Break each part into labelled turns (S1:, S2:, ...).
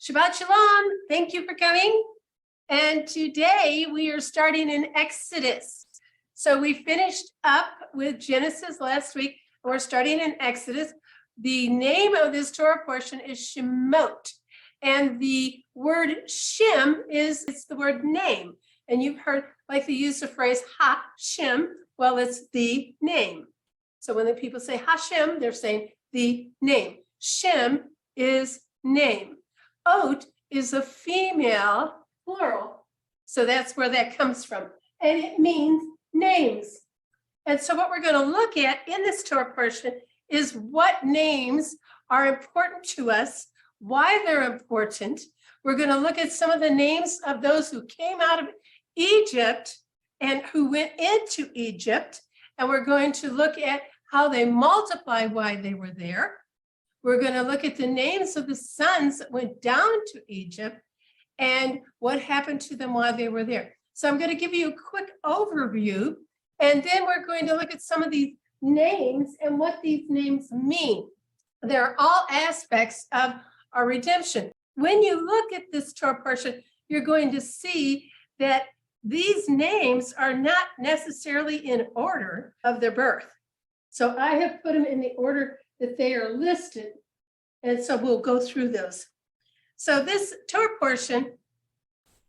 S1: Shabbat Shalom. Thank you for coming. And today we are starting in Exodus. So we finished up with Genesis last week. We're starting in Exodus. The name of this Torah portion is Shemot. And the word Shem is the word name. And you've heard like they use the phrase Ha-Shem. Well, it's the name. So when the people say Hashem, they're saying the name. Shem is name. Ot is a female plural. So that's where that comes from. And it means names. And so what we're going to look at in this Torah portion is what names are important to us, why they're important. We're going to look at some of the names of those who came out of Egypt and who went into Egypt. And we're going to look at how they multiplied while they were there. We're going to look at the names of the sons that went down to Egypt and what happened to them while they were there. So I'm going to give you a quick overview, and then we're going to look at some of these names and what these names mean. They're all aspects of our redemption. When you look at this Torah portion, you're going to see that these names are not necessarily in order of their birth. So I have put them in the order that they are listed. And so we'll go through those. So this Torah portion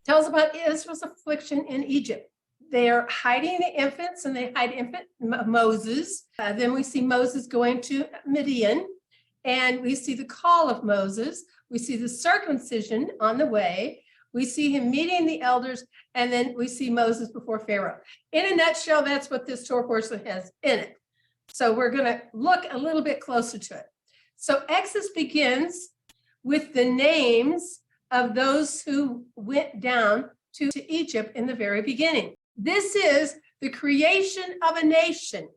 S1: tells about Israel's affliction in Egypt. They are hiding the infants, and they hide infant Moses. Then we see Moses going to Midian, and we see the call of Moses. We see the circumcision on the way. We see him meeting the elders, and then we see Moses before Pharaoh. In a nutshell, that's what this Torah portion has in it. So we're going to look a little bit closer to it. So Exodus begins with the names of those who went down to Egypt in the very beginning. This is the creation of a nation.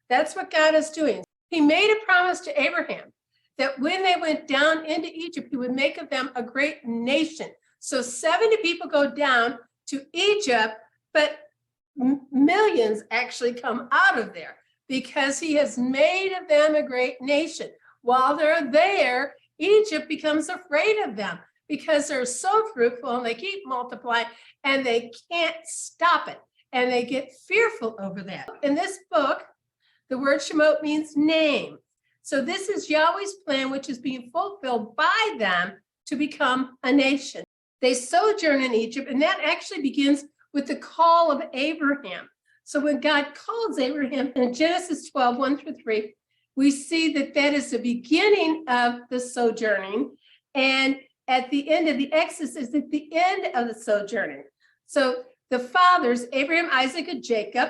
S1: That's what God is doing. He made a promise to Abraham that when they went down into Egypt, he would make of them a great nation. So 70 people go down to Egypt, but millions actually come out of there, because he has made of them a great nation. While they're there, Egypt becomes afraid of them because they're so fruitful and they keep multiplying and they can't stop it. And they get fearful over that. In this book, the word Shemot means name. So this is Yahweh's plan, which is being fulfilled by them to become a nation. They sojourn in Egypt, and that actually begins with the call of Abraham. So when God calls Abraham in Genesis 12, 1-3, we see that that is the beginning of the sojourning. And at the end of the Exodus is at the end of the sojourning. So the fathers, Abraham, Isaac, and Jacob,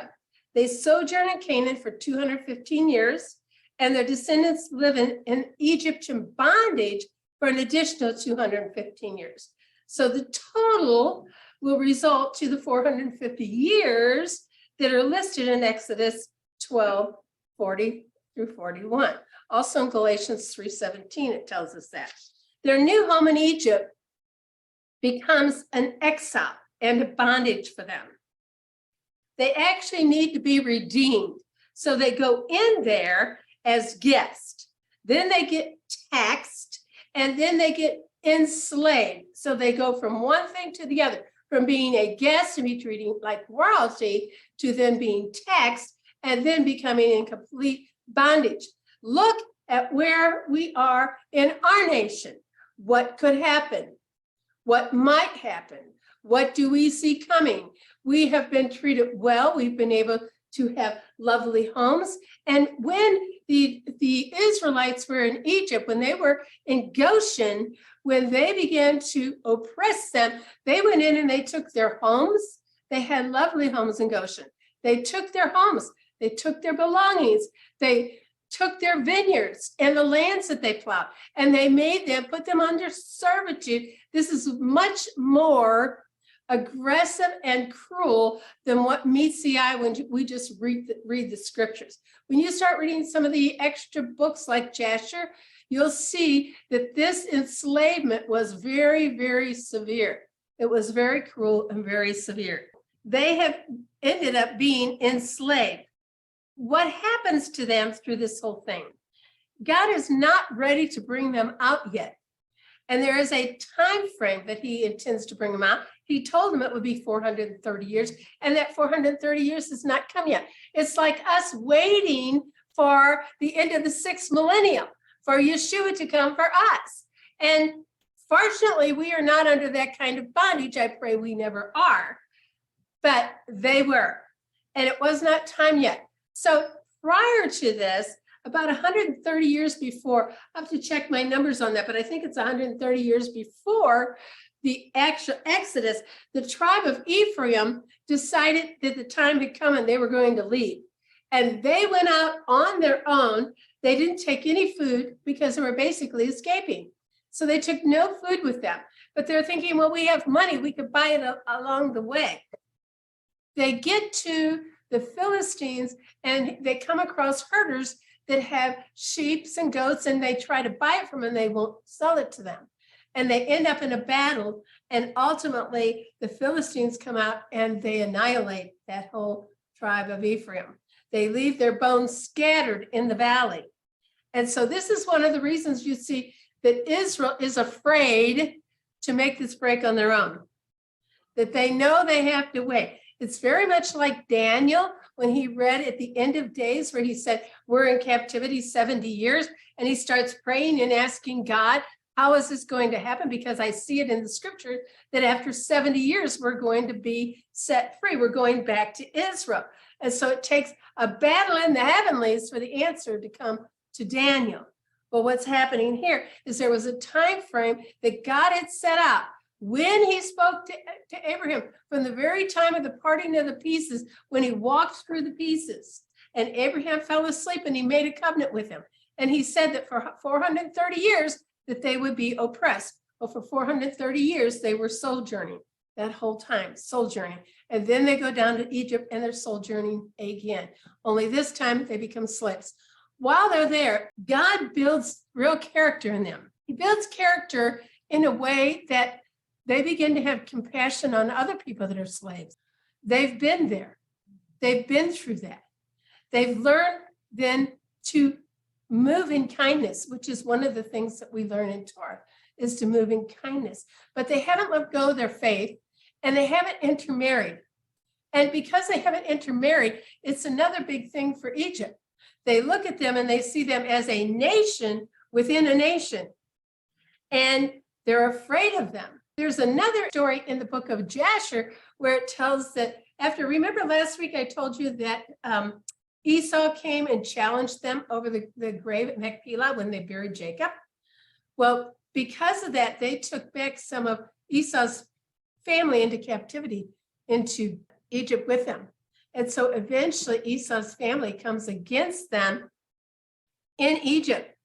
S1: they sojourn in Canaan for 215 years, and their descendants live in Egyptian bondage for an additional 215 years. So the total will result to the 450 years that are listed in Exodus 12, 40 through 41. Also in Galatians 3:17, it tells us that. Their new home in Egypt becomes an exile and a bondage for them. They actually need to be redeemed. So they go in there as guests. Then they get taxed, and then they get enslaved. So they go from one thing to the other, from being a guest and be treated like royalty to then being taxed and then becoming in complete bondage. Look at where we are in our nation. What could happen? What might happen? What do we see coming? We have been treated well. We've been able to have lovely homes. And when the Israelites were in Egypt, when they were in Goshen, when they began to oppress them, they went in and they took their homes. They had lovely homes in Goshen. They took their homes. They took their belongings. They took their vineyards and the lands that they plowed, and they made them, put them under servitude. This is much more aggressive and cruel than what meets the eye when we just read the scriptures. When you start reading some of the extra books like Jasher, you'll see that this enslavement was very, very severe. It was very cruel and very severe. They have ended up being enslaved. What happens to them through this whole thing? God is not ready to bring them out yet. And there is a time frame that he intends to bring them out. He told them it would be 430 years, and that 430 years has not come yet. It's like us waiting for the end of the 6th millennium for Yeshua to come for us. And fortunately, we are not under that kind of bondage. I pray we never are. But they were, and it was not time yet. So prior to this, about 130 years before, I have to check my numbers on that, but I think it's 130 years before the actual Exodus, the tribe of Ephraim decided that the time had come and they were going to leave. And they went out on their own. They didn't take any food because they were basically escaping. So they took no food with them, but they're thinking, well, we have money, we could buy it along the way. They get to the Philistines and they come across herders that have sheep and goats, and they try to buy it from them, they won't sell it to them. And they end up in a battle, and ultimately the Philistines come out and they annihilate that whole tribe of Ephraim. They leave their bones scattered in the valley. And so this is one of the reasons you see that Israel is afraid to make this break on their own, that they know they have to wait. It's very much like Daniel when he read at the end of days where he said, we're in captivity 70 years. And he starts praying and asking God, how is this going to happen? Because I see it in the scripture that after 70 years, we're going to be set free. We're going back to Israel. And so it takes a battle in the heavenlies for the answer to come to Daniel. But what's happening here is there was a time frame that God had set out when he spoke to Abraham from the very time of the parting of the pieces, when he walked through the pieces and Abraham fell asleep and he made a covenant with him. And he said that for 430 years that they would be oppressed. Well, for 430 years, they were sojourning that whole time, sojourning. And then they go down to Egypt and they're sojourning again. Only this time they become slaves. While they're there, God builds real character in them. He builds character in a way that they begin to have compassion on other people that are slaves. They've been there. They've been through that. They've learned then to move in kindness, which is one of the things that we learn in Torah, is to move in kindness. But they haven't let go of their faith, and they haven't intermarried. And because they haven't intermarried, it's another big thing for Egypt. They look at them and they see them as a nation within a nation, and they're afraid of them. There's another story in the book of Jasher where it tells that remember last week I told you that Esau came and challenged them over the grave at Machpelah when they buried Jacob. Well, because of that, they took back some of Esau's family into captivity into Egypt with them. And so eventually Esau's family comes against them in Egypt.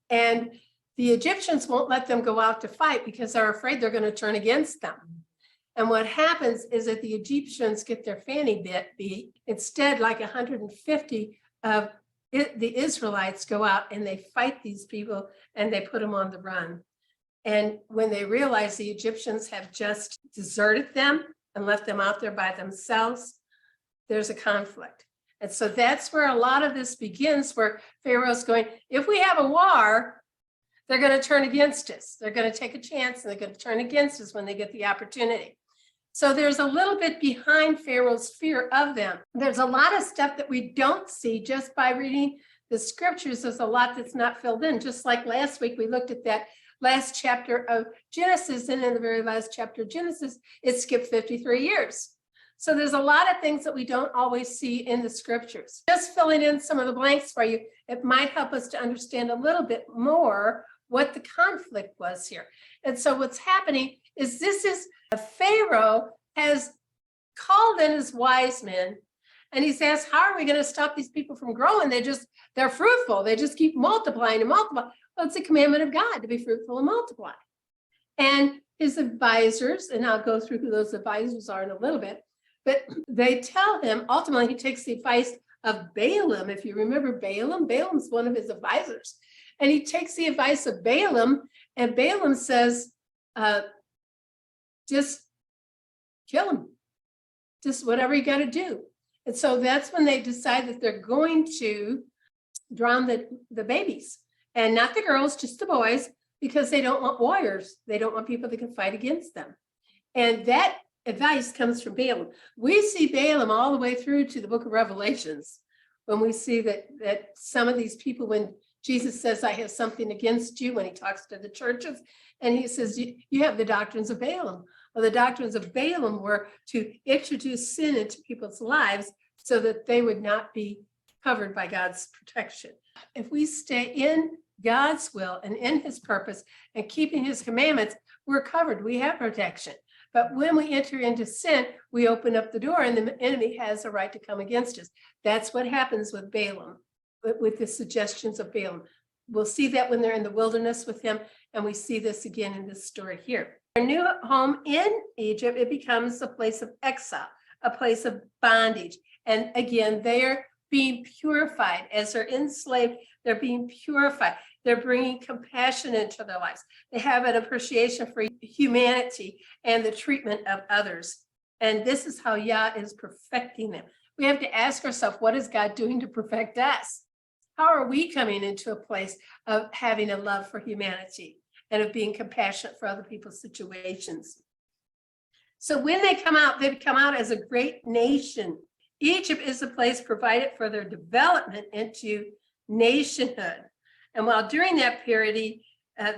S1: And the Egyptians won't let them go out to fight because they're afraid they're going to turn against them. And what happens is that the Egyptians get their fanny beat. Instead, like 150 of the Israelites go out and they fight these people and they put them on the run. And when they realize the Egyptians have just deserted them and left them out there by themselves, there's a conflict. And so that's where a lot of this begins, where Pharaoh's going, if we have a war, they're going to turn against us. They're going to take a chance and they're going to turn against us when they get the opportunity. So there's a little bit behind Pharaoh's fear of them. There's a lot of stuff that we don't see just by reading the scriptures. There's a lot that's not filled in. Just like last week, we looked at that last chapter of Genesis, and in the very last chapter of Genesis, it skipped 53 years. So there's a lot of things that we don't always see in the scriptures. Just filling in some of the blanks for you, it might help us to understand a little bit more what the conflict was here. And so what's happening is Pharaoh has called in his wise men, and he's asked, how are we going to stop these people from growing? They're fruitful. They just keep multiplying and multiplying. Well, it's a commandment of God to be fruitful and multiply. And his advisors, and I'll go through who those advisors are in a little bit, but they tell him, ultimately he takes the advice of Balaam. If you remember Balaam's one of his advisors. And he takes the advice of Balaam, and Balaam says, just kill him. Just whatever you got to do. And so that's when they decide that they're going to drown the babies. And not the girls, just the boys. because they don't want warriors. They don't want people that can fight against them. And that advice comes from Balaam. We see Balaam all the way through to the book of Revelations, when we see that some of these people, when Jesus says, I have something against you, when he talks to the churches, and he says, you have the doctrines of Balaam. Well, the doctrines of Balaam were to introduce sin into people's lives so that they would not be covered by God's protection. If we stay in God's will and in his purpose and keeping his commandments, we're covered. We have protection. But when we enter into sin, we open up the door and the enemy has a right to come against us. That's what happens with Balaam, with the suggestions of Balaam. We'll see that when they're in the wilderness with him, and we see this again in this story here. Their new home in Egypt, it becomes a place of exile, a place of bondage. And again, they're being purified. As they're enslaved, they're being purified. They're bringing compassion into their lives. They have an appreciation for humanity and the treatment of others. And this is how Yah is perfecting them. We have to ask ourselves, what is God doing to perfect us? How are we coming into a place of having a love for humanity and of being compassionate for other people's situations? So when they come out as a great nation. Egypt is a place provided for their development into nationhood. And while during that period,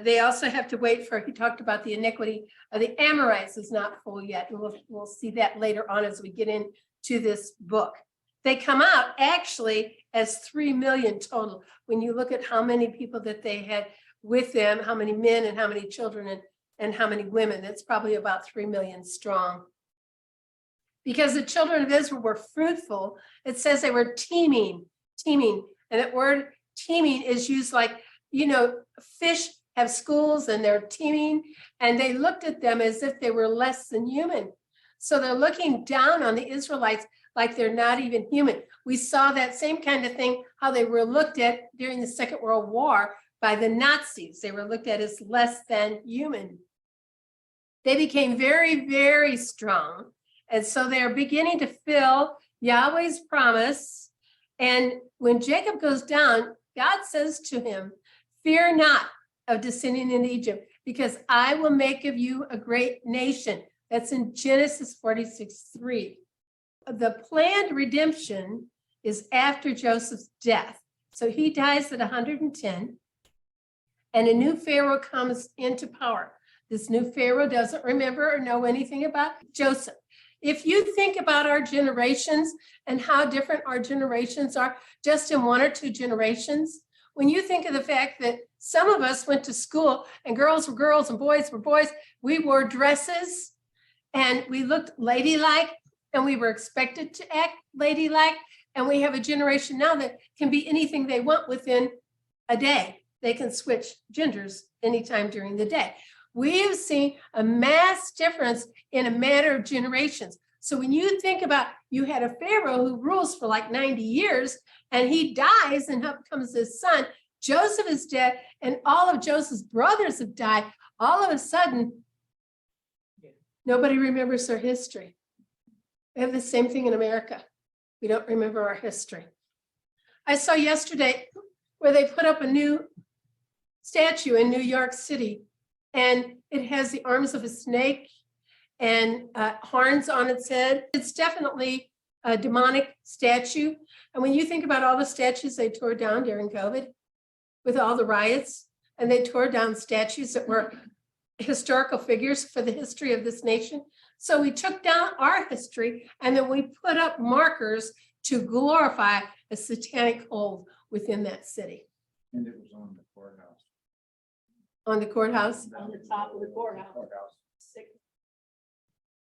S1: they also have to wait for, he talked about the iniquity of the Amorites is not full yet. And we'll see that later on as we get into this book. They come out actually as 3 million total. When you look at how many people that they had with them, how many men and how many children and how many women, that's probably about 3 million strong. Because the children of Israel were fruitful, it says they were teeming. And that word teeming is used like, fish have schools and they're teeming, and they looked at them as if they were less than human. So they're looking down on the Israelites like they're not even human. We saw that same kind of thing, how they were looked at during the Second World War by the Nazis. They were looked at as less than human. They became very, very strong. And so they're beginning to fill Yahweh's promise. And when Jacob goes down, God says to him, fear not of descending into Egypt, because I will make of you a great nation. That's in Genesis 46:3. The planned redemption is after Joseph's death. So he dies at 110, and a new Pharaoh comes into power. This new Pharaoh doesn't remember or know anything about Joseph. If you think about our generations and how different our generations are just in 1 or 2 generations, when you think of the fact that some of us went to school and girls were girls and boys were boys, we wore dresses and we looked ladylike and we were expected to act ladylike. And we have a generation now that can be anything they want within a day. They can switch genders anytime during the day. We have seen a mass difference in a matter of generations. So when you think about, you had a Pharaoh who rules for like 90 years and he dies, and up comes his son. Joseph is dead and all of Joseph's brothers have died. All of a sudden, nobody remembers their history. We have the same thing in America. We don't remember our history. I saw yesterday where they put up a new statue in New York City, and it has the arms of a snake and horns on its head. It's definitely a demonic statue. And when you think about all the statues they tore down during COVID with all the riots, and they tore down statues that were historical figures for the history of this nation. So we took down our history and then we put up markers to glorify a satanic hold within that city.
S2: And it was on the courthouse.
S1: On the courthouse?
S3: On the top of the courthouse.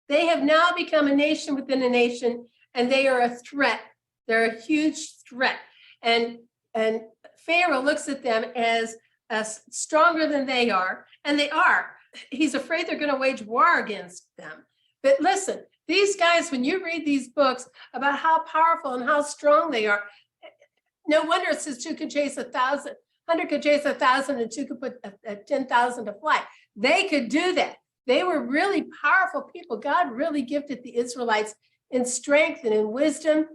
S1: They have now become a nation within a nation, and they are a threat. They're a huge threat. And Pharaoh looks at them as stronger than they are, and they are. He's afraid they're going to wage war against them. But listen, these guys, when you read these books about how powerful and how strong they are, no wonder it says 2 could chase 1,000. 100 could chase 1,000 and 2 could put 10,000 to flight. They could do that. They were really powerful people. God really gifted the Israelites in strength and in wisdom,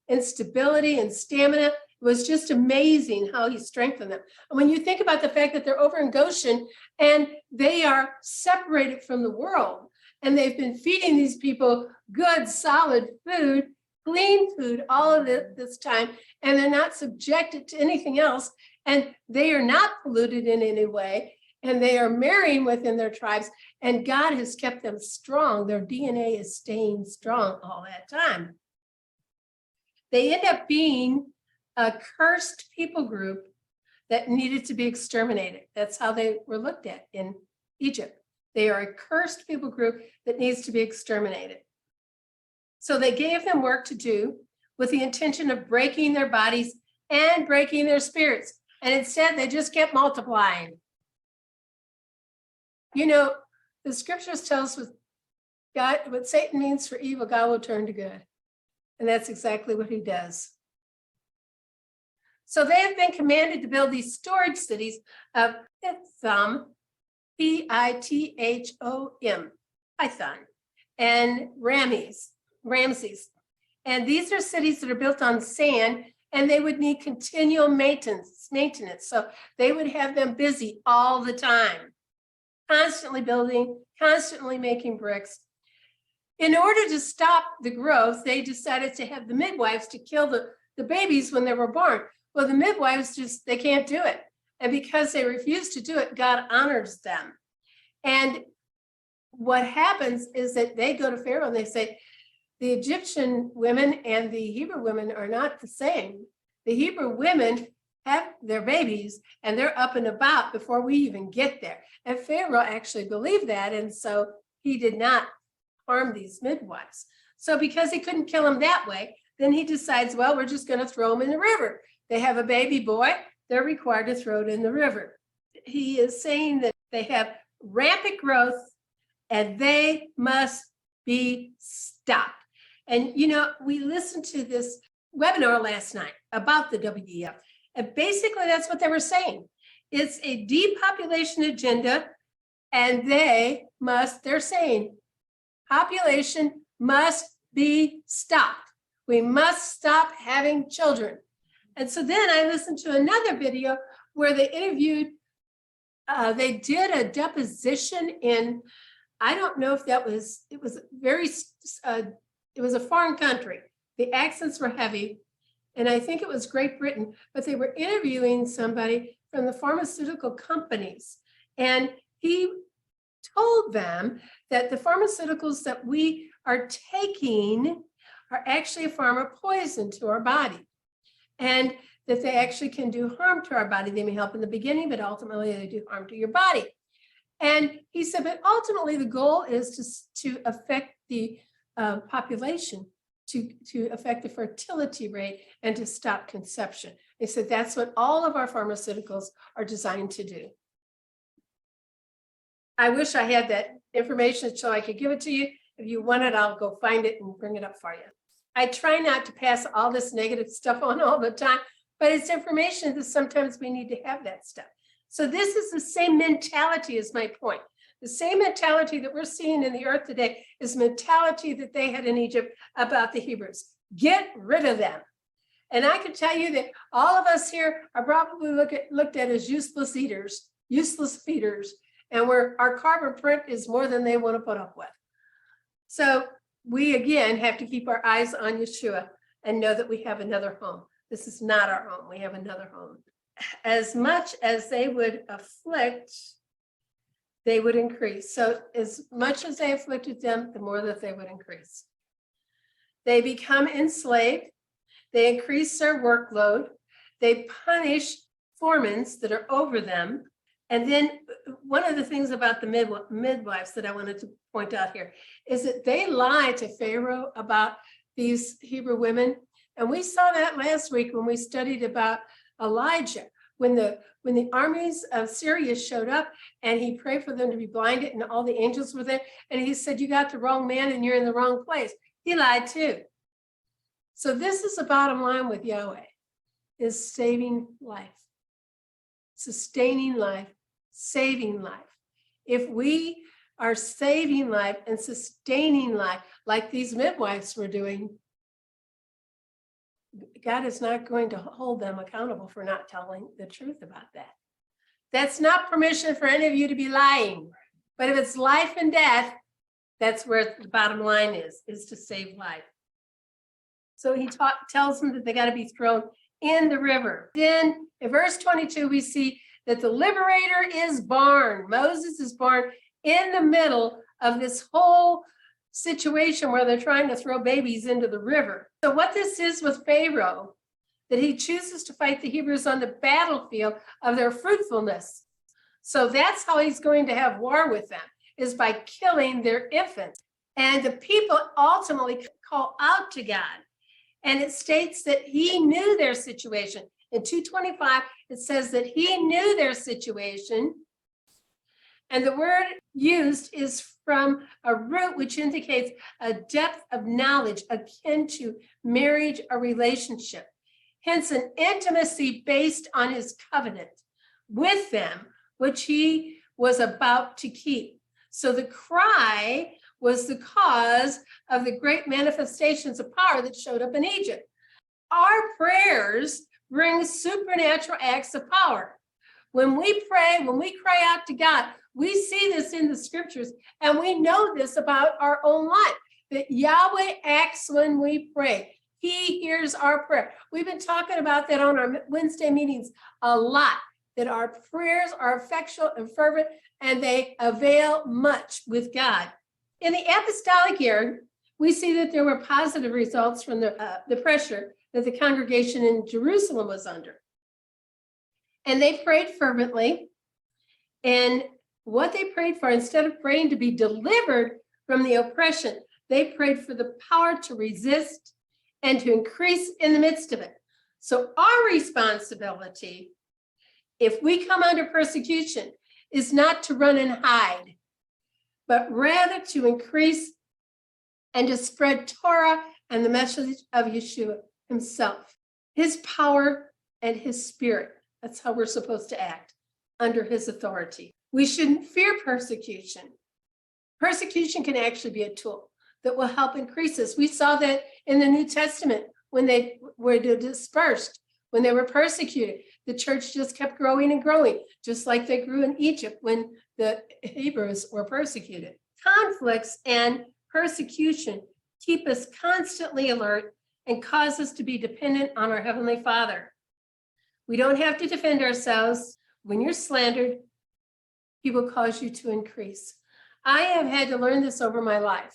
S1: in stability and stamina. It was just amazing how he strengthened them. And when you think about the fact that they're over in Goshen and they are separated from the world, and they've been feeding these people good, solid food, clean food, all of this time, and they're not subjected to anything else, and they are not polluted in any way, and they are marrying within their tribes, and God has kept them strong. Their DNA is staying strong all that time. They end up being a cursed people group that needed to be exterminated. That's how they were looked at in Egypt. They are a cursed people group that needs to be exterminated. So they gave them work to do with the intention of breaking their bodies and breaking their spirits. And instead, they just kept multiplying. You know, the scriptures tell us what Satan means for evil, God will turn to good. And that's exactly what he does. So they have been commanded to build these storage cities of Pithom, Pithom, Python, and Ramses. And these are cities that are built on sand, and they would need continual maintenance. So they would have them busy all the time, constantly building, constantly making bricks. In order to stop the growth, they decided to have the midwives to kill the babies when they were born. Well, the midwives they can't do it. And because they refuse to do it, God honors them. And what happens is that they go to Pharaoh and they say, the Egyptian women and the Hebrew women are not the same. The Hebrew women have their babies and they're up and about before we even get there. And Pharaoh actually believed that. And so he did not harm these midwives. So because he couldn't kill them that way, then he decides, well, we're just going to throw them in the river. They have a baby boy, they're required to throw it in the river. He is saying that they have rampant growth and they must be stopped. And, you know, we listened to this webinar last night about the WEF. And basically that's what they were saying. It's a depopulation agenda and they're saying population must be stopped. We must stop having children. And so then I listened to another video where they interviewed, they did a deposition in, I don't know if it was a foreign country. The accents were heavy, and I think it was Great Britain, but they were interviewing somebody from the pharmaceutical companies. And he told them that the pharmaceuticals that we are taking are actually a form of poison to our body. And that they actually can do harm to our body. They may help in the beginning, but ultimately they do harm to your body. And he said, but ultimately the goal is to affect the population, to affect the fertility rate and to stop conception. They said that's what all of our pharmaceuticals are designed to do. I wish I had that information so I could give it to you. If you want it, I'll go find it and bring it up for you. I try not to pass all this negative stuff on all the time, but it's information that sometimes we need to have that stuff. So this is the same mentality as my point. The same mentality that we're seeing in the earth today is mentality that they had in Egypt about the Hebrews. Get rid of them. And I can tell you that all of us here are probably looked at as useless eaters, useless feeders, and our carbon print is more than they want to put up with. So we, again, have to keep our eyes on Yeshua and know that we have another home. This is not our home. We have another home. As much as they would afflict, they would increase. So as much as they afflicted them, the more that they would increase. They become enslaved. They increase their workload. They punish foremans that are over them. And then one of the things about the midwives that I wanted to point out here is that they lie to Pharaoh about these Hebrew women. And we saw that last week when we studied about Elijah, when the armies of Syria showed up and he prayed for them to be blinded and all the angels were there. And he said, you got the wrong man and you're in the wrong place. He lied too. So this is the bottom line with Yahweh, is saving life, sustaining life, saving life. If we are saving life and sustaining life like these midwives were doing, God is not going to hold them accountable for not telling the truth about that. That's not permission for any of you to be lying. But if it's life and death, that's where the bottom line is to save life. So he tells them that they got to be thrown in the river. Then in verse 22, we see that the liberator is born. Moses is born in the middle of this whole situation where they're trying to throw babies into the river. So what this is with Pharaoh, that he chooses to fight the Hebrews on the battlefield of their fruitfulness. So that's how he's going to have war with them, is by killing their infants. And the people ultimately call out to God. And it states that he knew their situation. In 2:25, it says that he knew their situation. And the word used is from a root which indicates a depth of knowledge akin to marriage or relationship. Hence, an intimacy based on his covenant with them, which he was about to keep. So the cry was the cause of the great manifestations of power that showed up in Egypt. Our prayers bring supernatural acts of power. When we pray, when we cry out to God, we see this in the scriptures, and we know this about our own life, that Yahweh acts when we pray. He hears our prayer. We've been talking about that on our Wednesday meetings a lot, that our prayers are effectual and fervent, and they avail much with God. In the apostolic era, we see that there were positive results from the pressure that the congregation in Jerusalem was under. And they prayed fervently. And what they prayed for, instead of praying to be delivered from the oppression, they prayed for the power to resist and to increase in the midst of it. So our responsibility, if we come under persecution, is not to run and hide, but rather to increase and to spread Torah and the message of Yeshua himself, his power and his spirit. That's how we're supposed to act, under his authority. We shouldn't fear persecution. Persecution can actually be a tool that will help increase us. We saw that in the New Testament when they were dispersed, when they were persecuted. The church just kept growing and growing, just like they grew in Egypt when the Hebrews were persecuted. Conflicts and persecution keep us constantly alert and cause us to be dependent on our Heavenly Father. We don't have to defend ourselves. When you're slandered, he will cause you to increase. I have had to learn this over my life.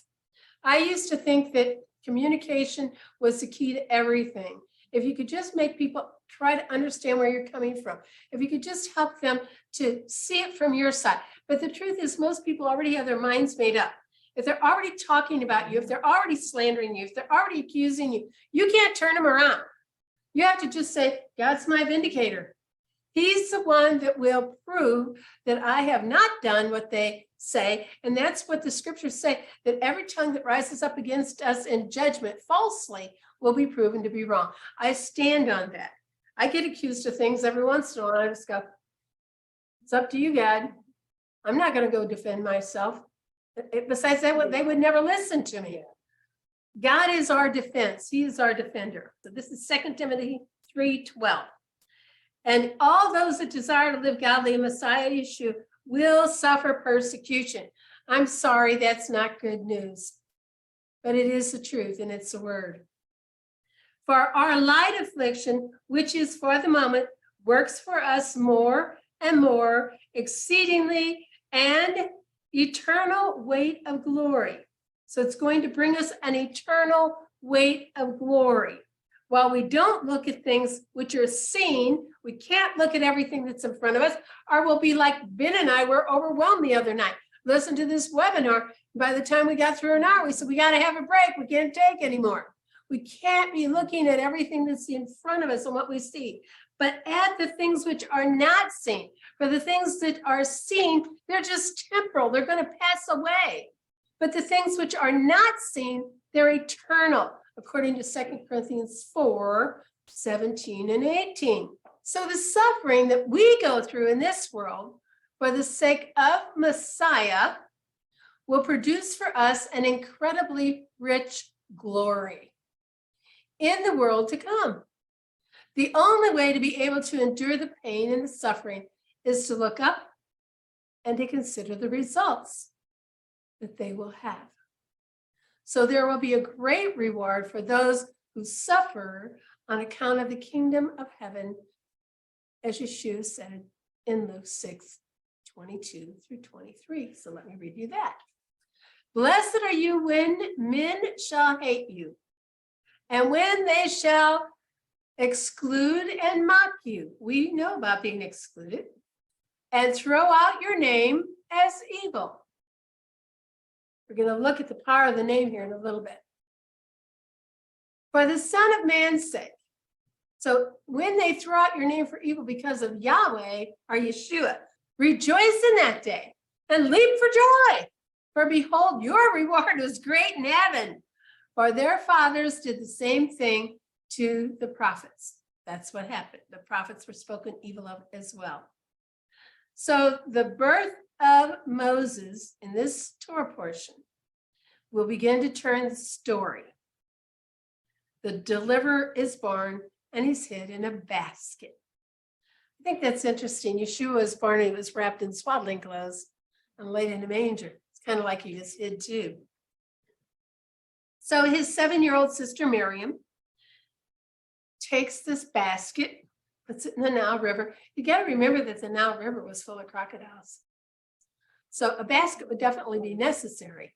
S1: I used to think that communication was the key to everything. If you could just make people try to understand where you're coming from, if you could just help them to see it from your side. But the truth is, most people already have their minds made up. If they're already talking about you, if they're already slandering you, if they're already accusing you, you can't turn them around. You have to just say, God's my vindicator. He's the one that will prove that I have not done what they say. And that's what the scriptures say, that every tongue that rises up against us in judgment falsely will be proven to be wrong. I stand on that. I get accused of things every once in a while. I just go, it's up to you, God. I'm not going to go defend myself. Besides that, they would never listen to me. God is our defense. He is our defender. So this is 2 Timothy 3:12. And all those that desire to live godly in Messiah Yeshua will suffer persecution. I'm sorry, that's not good news, but it is the truth and it's the word. For our light affliction, which is for the moment, works for us more and more, exceedingly and eternal weight of glory. So it's going to bring us an eternal weight of glory. While we don't look at things which are seen, we can't look at everything that's in front of us, or we'll be like Ben and I were overwhelmed the other night. Listen to this webinar. By the time we got through an hour, we said, we got to have a break. We can't take anymore. We can't be looking at everything that's in front of us and what we see, but at the things which are not seen. For the things that are seen, they're just temporal. They're going to pass away. But the things which are not seen, they're eternal, according to 2 Corinthians 4:17 and 18. So the suffering that we go through in this world for the sake of Messiah will produce for us an incredibly rich glory. in the world to come. The only way to be able to endure the pain and the suffering is to look up and to consider the results that they will have. So there will be a great reward for those who suffer on account of the kingdom of heaven, as Yeshua said in Luke 6:22 through 23. So let me read you that. Blessed are you when men shall hate you, and when they shall exclude and mock you. We know about being excluded. And throw out your name as evil. We're going to look at the power of the name here in a little bit. For the Son of Man's sake. So when they throw out your name for evil because of Yahweh or Yeshua, rejoice in that day and leap for joy. For behold, your reward is great in heaven. For their fathers did the same thing to the prophets. That's what happened. The prophets were spoken evil of as well. So the birth of Moses in this Torah portion will begin to turn the story. The deliverer is born and he's hid in a basket. I think that's interesting. Yeshua was born and he was wrapped in swaddling clothes and laid in a manger. It's kind of like he was hid too. So his 7-year-old sister Miriam takes this basket, puts it in the Nile River. You got to remember that the Nile River was full of crocodiles. So a basket would definitely be necessary.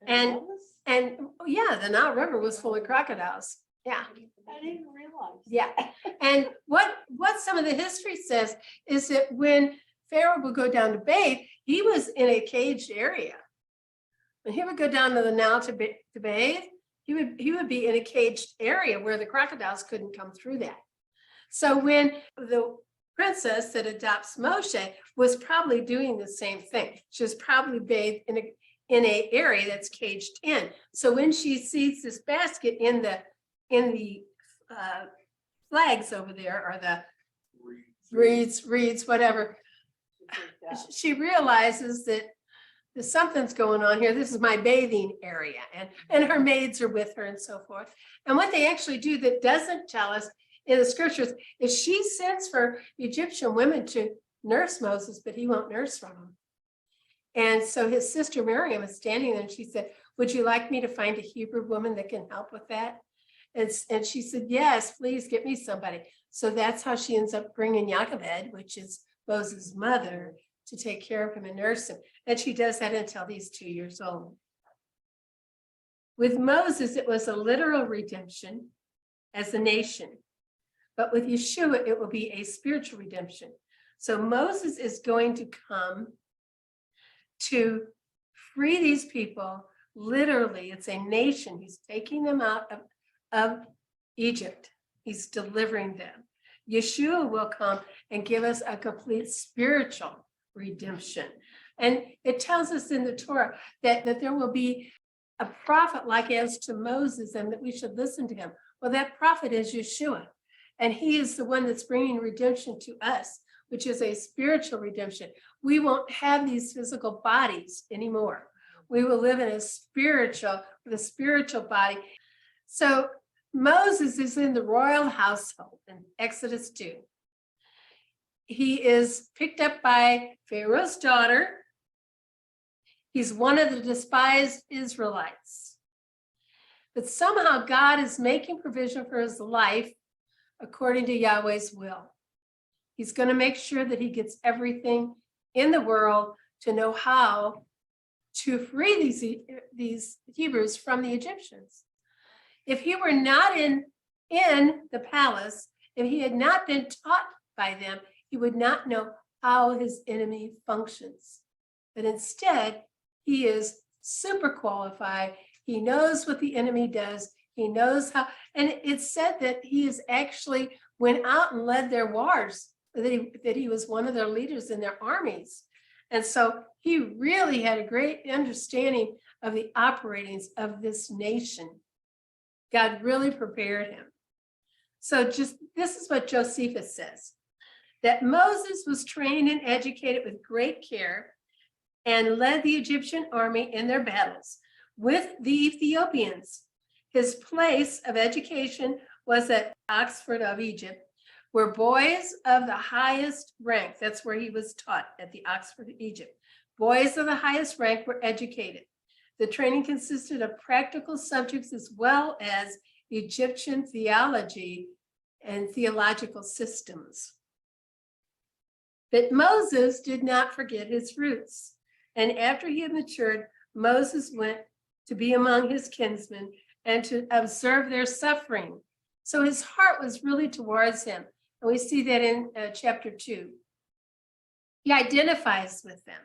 S1: And yeah, the Nile River was full of crocodiles. Yeah.
S3: I didn't realize.
S1: Yeah. And what some of the history says is that when Pharaoh would go down to bathe, he was in a caged area. When he would go down to the Nile to bathe, he would be in a caged area where the crocodiles couldn't come through that. So when the princess that adopts Moshe was probably doing the same thing. She was probably bathed in a area that's caged in. So when she sees this basket in the flags over there, or the reeds, whatever, she realizes that there's something's going on here. This is my bathing area, and her maids are with her and so forth. And what they actually do that doesn't tell us in the scriptures is she sends for Egyptian women to nurse Moses, but he won't nurse from them. And so his sister Miriam is standing there and she said, would you like me to find a Hebrew woman that can help with that? And she said, yes, please get me somebody. So that's how she ends up bringing Jochebed, which is Moses' mother, to take care of him and nurse him. And she does that until he's 2 years old. With Moses, it was a literal redemption as a nation. But with Yeshua, it will be a spiritual redemption. So Moses is going to come to free these people. Literally, it's a nation. He's taking them out of Egypt. He's delivering them. Yeshua will come and give us a complete spiritual redemption. And it tells us in the Torah that there will be a prophet like as to Moses and that we should listen to him. Well, that prophet is Yeshua. And he is the one that's bringing redemption to us, which is a spiritual redemption. We won't have these physical bodies anymore. We will live in with a spiritual body. So Moses is in the royal household in Exodus 2. He is picked up by Pharaoh's daughter. He's one of the despised Israelites. But somehow God is making provision for his life according to Yahweh's will. He's going to make sure that he gets everything in the world to know how to free these Hebrews from the Egyptians. If he were not in the palace, if he had not been taught by them, he would not know how his enemy functions. But instead, he is super qualified. He knows what the enemy does. He knows how, and it's said that he is actually went out and led their wars, that he was one of their leaders in their armies. And so he really had a great understanding of the operatings of this nation. God really prepared him. So this is what Josephus says, that Moses was trained and educated with great care and led the Egyptian army in their battles with the Ethiopians. His place of education was at Oxford of Egypt, where boys of the highest rank, that's where he was taught, at the Oxford of Egypt. Boys of the highest rank were educated. The training consisted of practical subjects as well as Egyptian theology and theological systems. But Moses did not forget his roots. And after he had matured, Moses went to be among his kinsmen and to observe their suffering. So his heart was really towards him. And we see that in chapter 2. He identifies with them,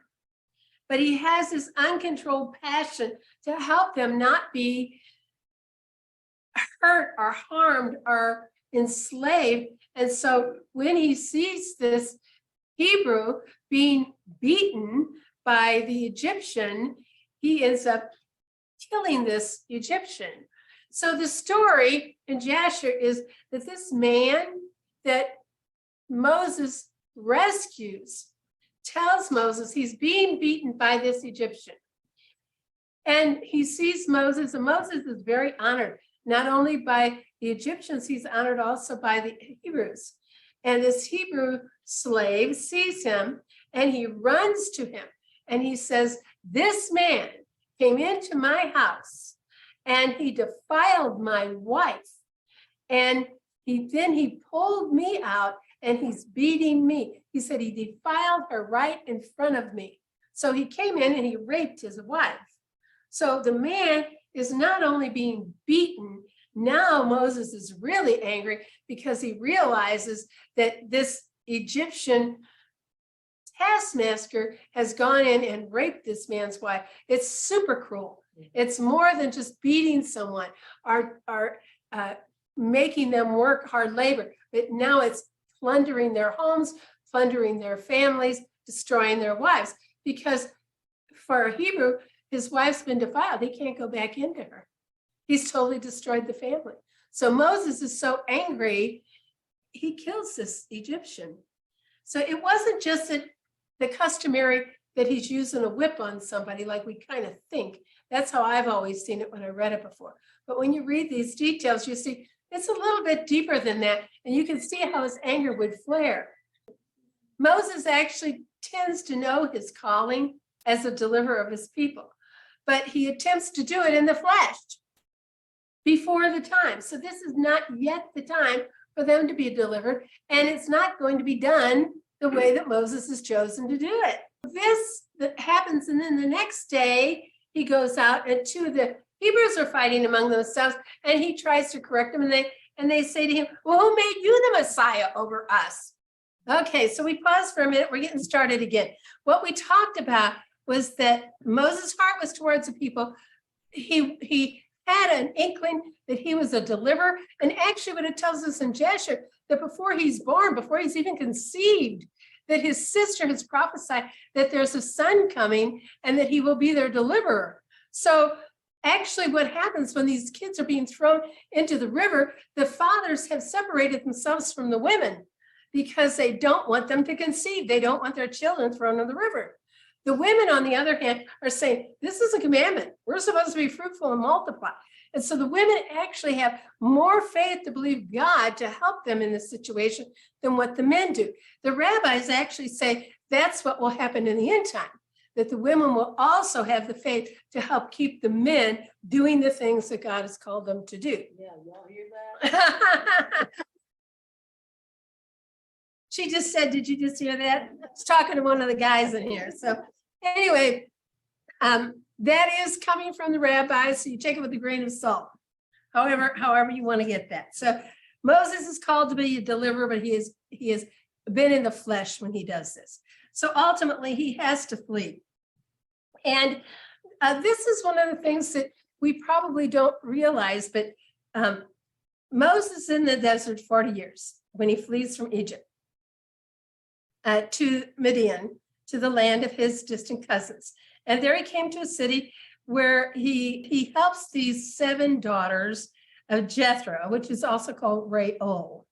S1: but he has this uncontrolled passion to help them not be hurt or harmed or enslaved. And so when he sees this Hebrew being beaten by the Egyptian, he ends up killing this Egyptian. So the story in Jasher is that this man that Moses rescues tells Moses he's being beaten by this Egyptian. And he sees Moses, and Moses is very honored, not only by the Egyptians, he's honored also by the Hebrews. And this Hebrew slave sees him and he runs to him and he says, "This man came into my house and he defiled my wife. And he pulled me out and he's beating me." He said he defiled her right in front of me. So he came in and he raped his wife. So the man is not only being beaten, now Moses is really angry because he realizes that this Egyptian taskmaster has gone in and raped this man's wife. It's super cruel. It's more than just beating someone or making them work hard labor, but now it's plundering their homes, plundering their families, destroying their wives. Because for a Hebrew, his wife's been defiled. He can't go back into her. He's totally destroyed the family. So Moses is so angry, he kills this Egyptian. So it wasn't just the customary that he's using a whip on somebody like we kind of think. That's how I've always seen it when I read it before. But when you read these details, you see it's a little bit deeper than that. And you can see how his anger would flare. Moses actually tends to know his calling as a deliverer of his people, but he attempts to do it in the flesh before the time. So this is not yet the time for them to be delivered, and it's not going to be done the way that Moses has chosen to do it. This that happens, and then the next day he goes out, and two of the Hebrews are fighting among themselves, and he tries to correct them, and they say to him, "Well, who made you the Messiah over us?" Okay, so we pause for a minute. We're getting started again. What we talked about was that Moses' heart was towards the people. He had an inkling that he was a deliverer. And actually what it tells us in Jasher, that before he's born, before he's even conceived, that his sister has prophesied that there's a son coming and that he will be their deliverer. So actually what happens when these kids are being thrown into the river, the fathers have separated themselves from the women because they don't want them to conceive. They don't want their children thrown in the river. The women, on the other hand, are saying, this is a commandment. We're supposed to be fruitful and multiply. And so the women actually have more faith to believe God to help them in this situation than what the men do. The rabbis actually say that's what will happen in the end time, that the women will also have the faith to help keep the men doing the things that God has called them to do.
S3: Yeah, y'all hear that?
S1: She just said, did you just hear that? I was talking to one of the guys in here. So anyway, that is coming from the rabbis, so you take it with a grain of salt, however you want to get that. So Moses is called to be a deliverer, but he has been in the flesh when he does this. So ultimately, he has to flee. And this is one of the things that we probably don't realize, but Moses is in the desert 40 years when he flees from Egypt to Midian, to the land of his distant cousins. And there he came to a city where he helps these 7 daughters of Jethro, which is also called Reuel.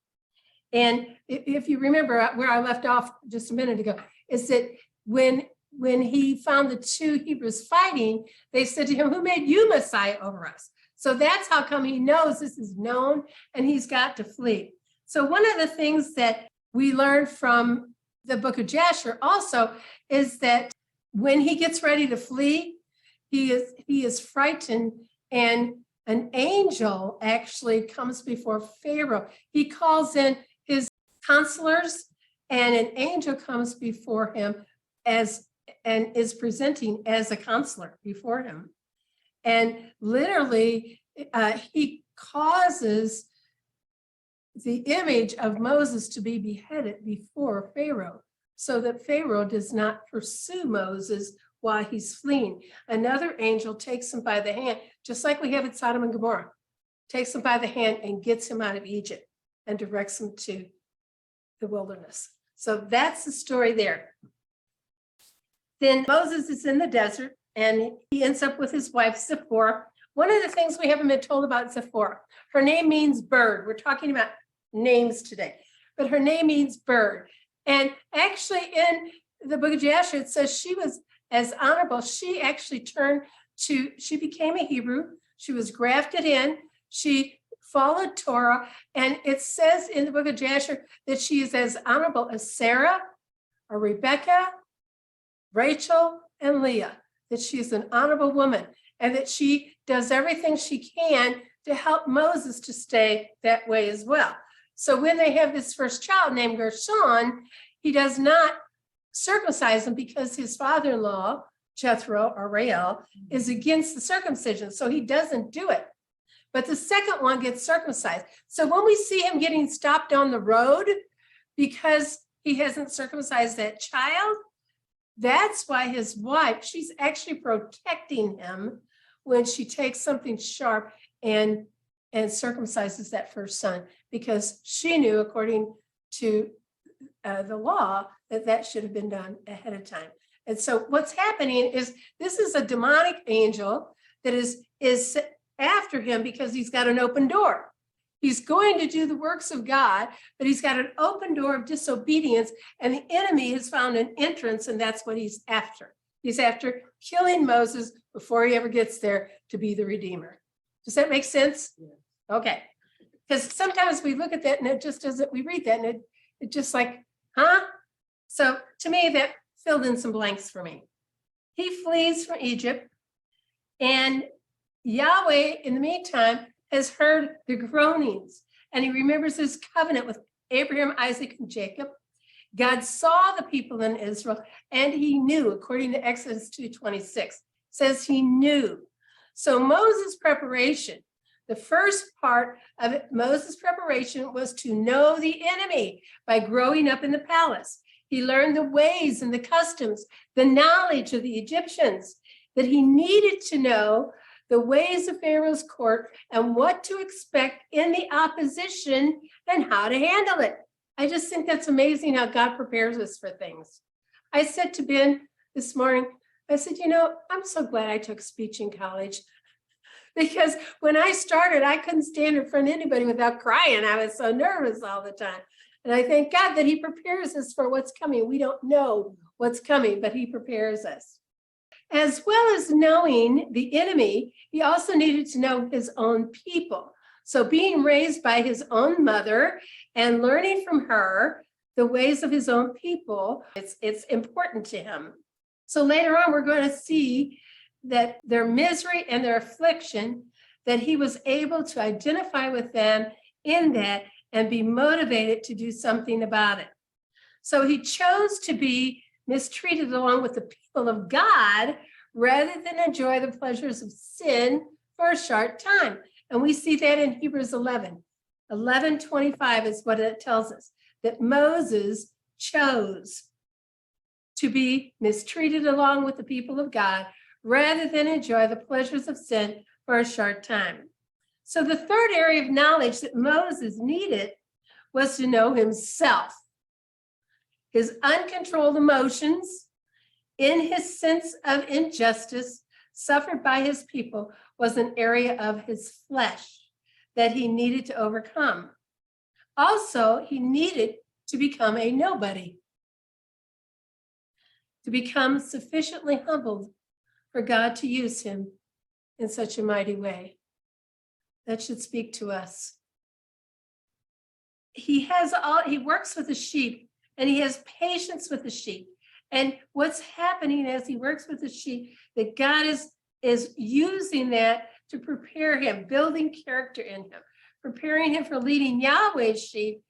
S1: And if you remember where I left off just a minute ago, is that when he found the 2 Hebrews fighting, they said to him, "Who made you Messiah over us?" So that's how come he knows this is known and he's got to flee. So one of the things that we learned from the book of Jasher also is that when he gets ready to flee, he is frightened, and an angel actually comes before Pharaoh. He calls in his counselors, and an angel comes before him and is presenting as a counselor before him. And literally, he causes the image of Moses to be beheaded before Pharaoh, so that Pharaoh does not pursue Moses while he's fleeing. Another angel takes him by the hand, just like we have at Sodom and Gomorrah, takes him by the hand and gets him out of Egypt and directs him to the wilderness. So that's the story there. Then Moses is in the desert and he ends up with his wife, Zipporah. One of the things we haven't been told about Zipporah, her name means bird. We're talking about names today, but her name means bird. And actually in the book of Jasher, it says she was as honorable. She actually she became a Hebrew. She was grafted in. She followed Torah. And it says in the book of Jasher that she is as honorable as Sarah, or Rebecca, Rachel, and Leah, that she's an honorable woman, and that she does everything she can to help Moses to stay that way as well. So when they have this first child named Gershon, he does not circumcise him because his father-in-law, Jethro or Rael, is against the circumcision. So he doesn't do it. But the second one gets circumcised. So when we see him getting stopped on the road because he hasn't circumcised that child, that's why his wife, she's actually protecting him when she takes something sharp and circumcises that first son, because she knew, according to the law, that should have been done ahead of time. And so what's happening is this is a demonic angel that is after him because he's got an open door. He's going to do the works of God, but he's got an open door of disobedience, and the enemy has found an entrance, and that's what he's after. He's after killing Moses before he ever gets there to be the Redeemer. Does that make sense? Yeah. Okay. Because sometimes we look at that and it just doesn't, we read that and it just like, huh? So to me, that filled in some blanks for me. He flees from Egypt, and Yahweh, in the meantime, has heard the groanings, and he remembers his covenant with Abraham, Isaac, and Jacob. God saw the people in Israel, and he knew, according to Exodus 2:26, says he knew. So Moses' preparation, the first part of it, Moses' preparation was to know the enemy by growing up in the palace. He learned the ways and the customs, the knowledge of the Egyptians, that he needed to know the ways of Pharaoh's court and what to expect in the opposition and how to handle it. I just think that's amazing how God prepares us for things. I said to Ben this morning, I said, I'm so glad I took speech in college, because when I started, I couldn't stand in front of anybody without crying. I was so nervous all the time. And I thank God that he prepares us for what's coming. We don't know what's coming, but he prepares us. As well as knowing the enemy, he also needed to know his own people. So being raised by his own mother and learning from her the ways of his own people, it's important to him. So later on, we're going to see that their misery and their affliction, that he was able to identify with them in that and be motivated to do something about it. So he chose to be mistreated along with the people of God rather than enjoy the pleasures of sin for a short time. And we see that in Hebrews 11. 11:25 is what it tells us, that Moses chose to be mistreated along with the people of God rather than enjoy the pleasures of sin for a short time. So the third area of knowledge that Moses needed was to know himself. His uncontrolled emotions, in his sense of injustice suffered by his people, was an area of his flesh that he needed to overcome. Also, he needed to become a nobody, to become sufficiently humbled for God to use him in such a mighty way. that should speak to us. He works with the sheep, and he has patience with the sheep. And what's happening as he works with the sheep, that God is using that to prepare him, building character in him, preparing him for leading Yahweh's sheep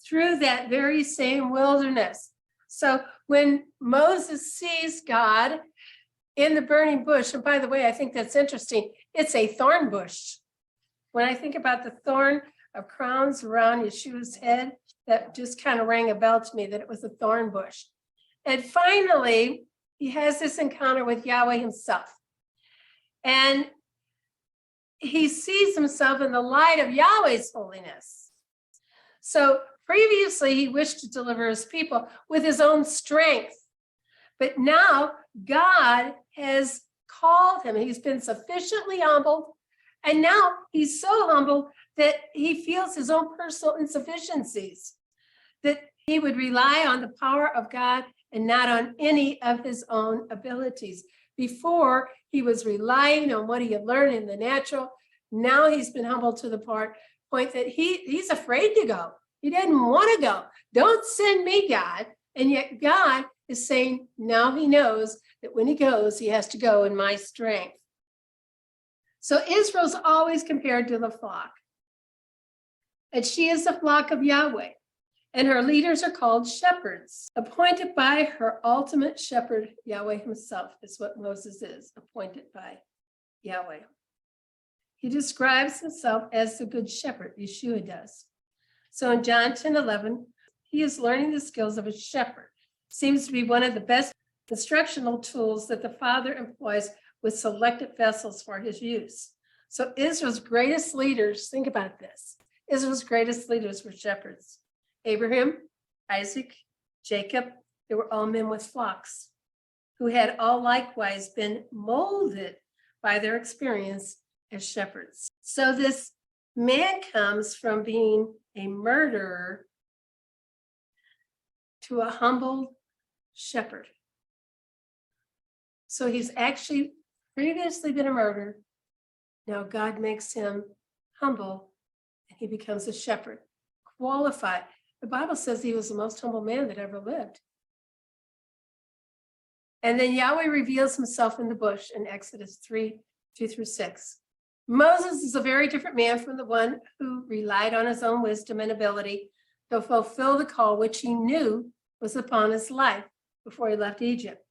S1: through that very same wilderness. So when Moses sees God in the burning bush, and by the way, I think that's interesting, it's a thorn bush. When I think about the thorn of crowns around Yeshua's head, that just kind of rang a bell to me that it was a thorn bush. And finally, he has this encounter with Yahweh himself. And he sees himself in the light of Yahweh's holiness. So previously, he wished to deliver his people with his own strength. But now God has called him. He's been sufficiently humbled. And now he's so humble that he feels his own personal insufficiencies, that he would rely on the power of God and not on any of his own abilities. Before, he was relying on what he had learned in the natural. Now he's been humbled to the point that he's afraid to go. He didn't want to go. Don't send me, God. And yet God is saying now he knows that when he goes, he has to go in my strength. So Israel's always compared to the flock. And she is the flock of Yahweh. And her leaders are called shepherds, appointed by her ultimate shepherd, Yahweh himself, is what Moses is, appointed by Yahweh. He describes himself as the good shepherd, Yeshua does. So in John 10:11, he is learning the skills of a shepherd. Seems to be one of the best instructional tools that the Father employs with selected vessels for his use. So Israel's greatest leaders, think about this, Israel's greatest leaders were shepherds. Abraham, Isaac, Jacob, they were all men with flocks who had all likewise been molded by their experience as shepherds. So this man comes from being a murderer to a humble shepherd. So he's actually previously been a murderer. Now God makes him humble and he becomes a shepherd, qualified. The Bible says he was the most humble man that ever lived. And then Yahweh reveals himself in the bush in Exodus 3:2-6. Moses is a very different man from the one who relied on his own wisdom and ability to fulfill the call which he knew was upon his life before he left Egypt.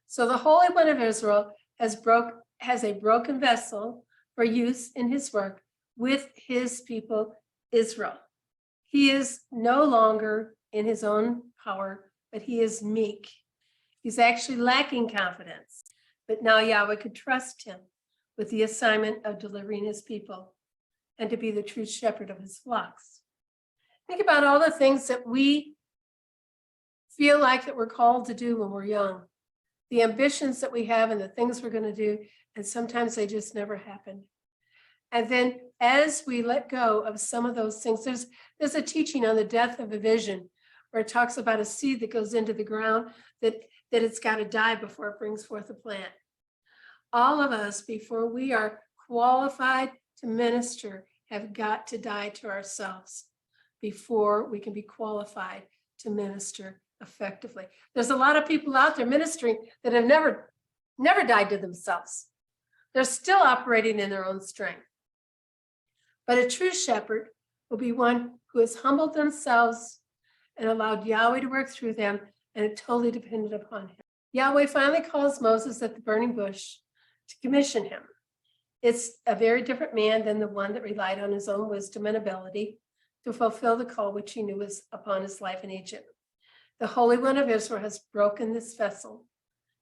S1: So the Holy One of Israel has a broken vessel for use in his work with his people Israel. He is no longer in his own power, but he is meek. He's actually lacking confidence, but now Yahweh could trust him with the assignment of delivering his people and to be the true shepherd of his flocks. Think about all the things that we feel like that we're called to do when we're young, the ambitions that we have and the things we're going to do, and sometimes they just never happen. And then as we let go of some of those things, there's a teaching on the death of a vision where it talks about a seed that goes into the ground, that it's got to die before it brings forth a plant. All of us, before we are qualified to minister, have got to die to ourselves before we can be qualified to minister effectively. There's a lot of people out there ministering that have never died to themselves. They're still operating in their own strength. But a true shepherd will be one who has humbled themselves and allowed Yahweh to work through them and totally depended upon him. Yahweh finally calls Moses at the burning bush to commission him. It's a very different man than the one that relied on his own wisdom and ability to fulfill the call which he knew was upon his life in Egypt. The Holy One of Israel has broken this vessel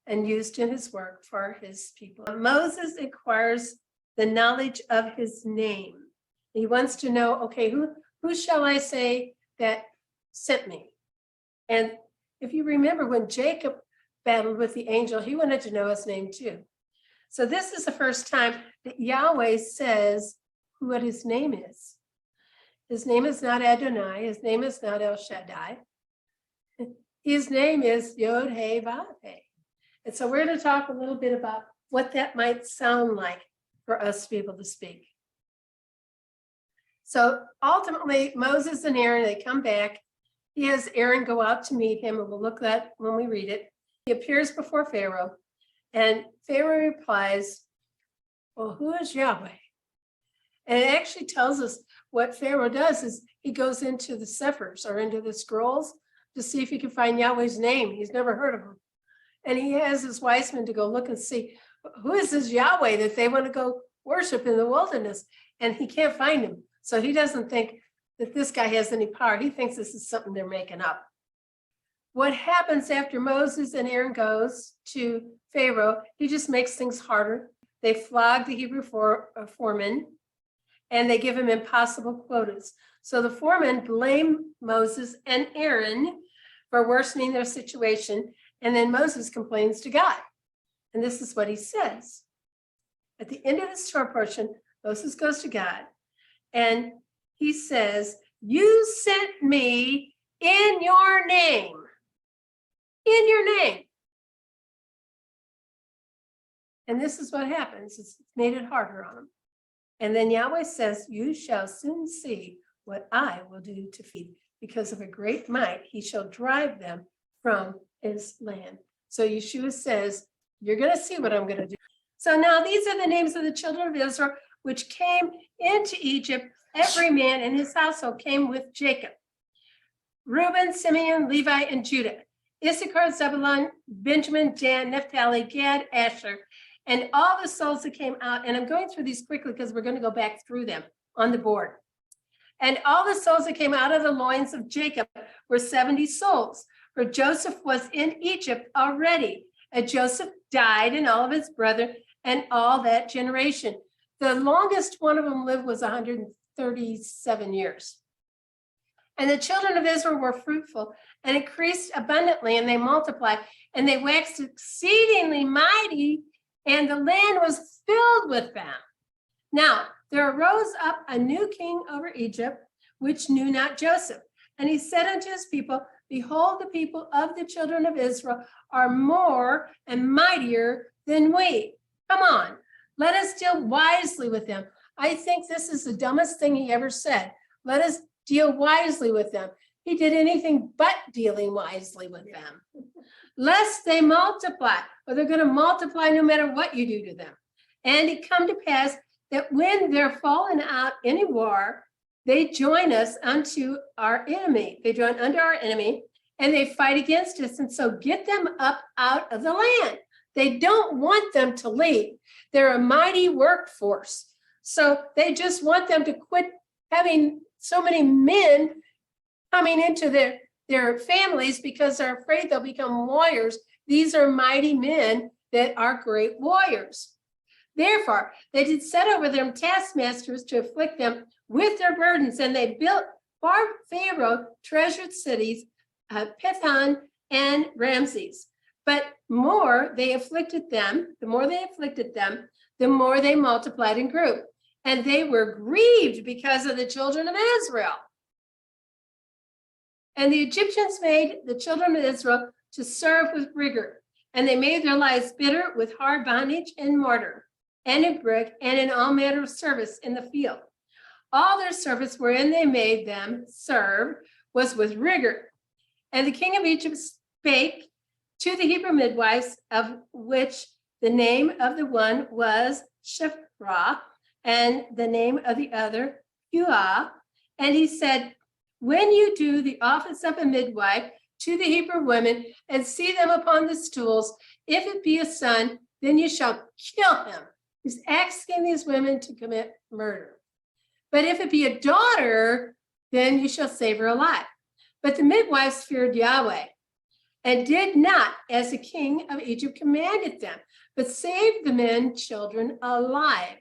S1: and used in his work for his people. Moses inquires the knowledge of his name. He wants to know, okay, who shall I say that sent me? And if you remember when Jacob battled with the angel, he wanted to know his name too. So this is the first time that Yahweh says what his name is. His name is not Adonai. His name is not El Shaddai. His name is Yod He Vav He. And so we're going to talk a little bit about what that might sound like for us to be able to speak. So ultimately, Moses and Aaron, they come back. He has Aaron go out to meet him, and we'll look at that when we read it. He appears before Pharaoh, and Pharaoh replies, well, who is Yahweh? And it actually tells us what Pharaoh does is he goes into the sephers or into the scrolls to see if he can find Yahweh's name. He's never heard of him. And he has his wise men to go look and see who is this Yahweh that they want to go worship in the wilderness. And he can't find him. So he doesn't think that this guy has any power. He thinks this is something they're making up. What happens after Moses and Aaron goes to Pharaoh, he just makes things harder. They flog the Hebrew foreman, and they give him impossible quotas. So the foremen blame Moses and Aaron for worsening their situation, and then Moses complains to God. And this is what he says. At the end of this Torah portion, Moses goes to God, and he says, you sent me in your name. In your name. And this is what happens. It's made it harder on him. And then Yahweh says, you shall soon see what I will do to feed. Because of a great might, he shall drive them from his land. So Yeshua says, you're going to see what I'm going to do. So now these are the names of the children of Israel, which came into Egypt. Every man in his household came with Jacob. Reuben, Simeon, Levi, and Judah. Issachar, Zebulun, Benjamin, Dan, Naphtali, Gad, Asher, and all the souls that came out. And I'm going through these quickly because we're going to go back through them on the board. And all the souls that came out of the loins of Jacob were 70 souls, for Joseph was in Egypt already. And Joseph died, and all of his brethren, and all that generation. The longest one of them lived was 137 years. And the children of Israel were fruitful and increased abundantly, and they multiplied, and they waxed exceedingly mighty, and the land was filled with them. Now, there arose up a new king over Egypt, which knew not Joseph. And he said unto his people, behold, the people of the children of Israel are more and mightier than we. Come on, let us deal wisely with them. I think this is the dumbest thing he ever said. Let us deal wisely with them. He did anything but dealing wisely with them. Lest they multiply, or they're going to multiply no matter what you do to them. And it come to pass that when they're fallen out any war, they join us unto our enemy. They join under our enemy, and they fight against us. And so get them up out of the land. They don't want them to leave. They're a mighty workforce. So they just want them to quit having so many men coming into their families because they're afraid they'll become warriors. These are mighty men that are great warriors. Therefore, they did set over them taskmasters to afflict them with their burdens, and they built for Pharaoh treasured cities, Pithon and Ramses. But more they afflicted them, the more they afflicted them, the more they multiplied and grew. And they were grieved because of the children of Israel. And the Egyptians made the children of Israel to serve with rigor, and they made their lives bitter with hard bondage and mortar, and in brick, and in all manner of service in the field. All their service wherein they made them serve was with rigor. And the king of Egypt spake to the Hebrew midwives, of which the name of the one was Shiphrah, and the name of the other Puah. And he said, when you do the office of a midwife to the Hebrew women and see them upon the stools, if it be a son, then you shall kill him. He's asking these women to commit murder. But if it be a daughter, then you shall save her alive. But the midwives feared Yahweh and did not as the king of Egypt commanded them, but saved the men children alive.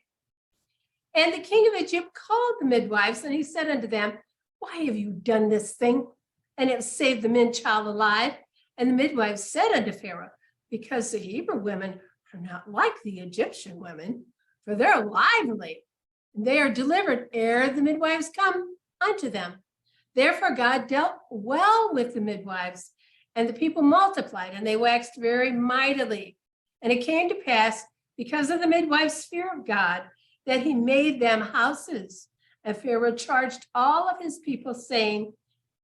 S1: And the king of Egypt called the midwives, and he said unto them, why have you done this thing, and have saved the men child alive? And the midwives said unto Pharaoh, because the Hebrew women are not like the Egyptian women, for they're lively, and they are delivered ere the midwives come unto them. Therefore God dealt well with the midwives, and the people multiplied, and they waxed very mightily. And it came to pass, because of the midwives' fear of God, that he made them houses And Pharaoh charged all of his people, saying,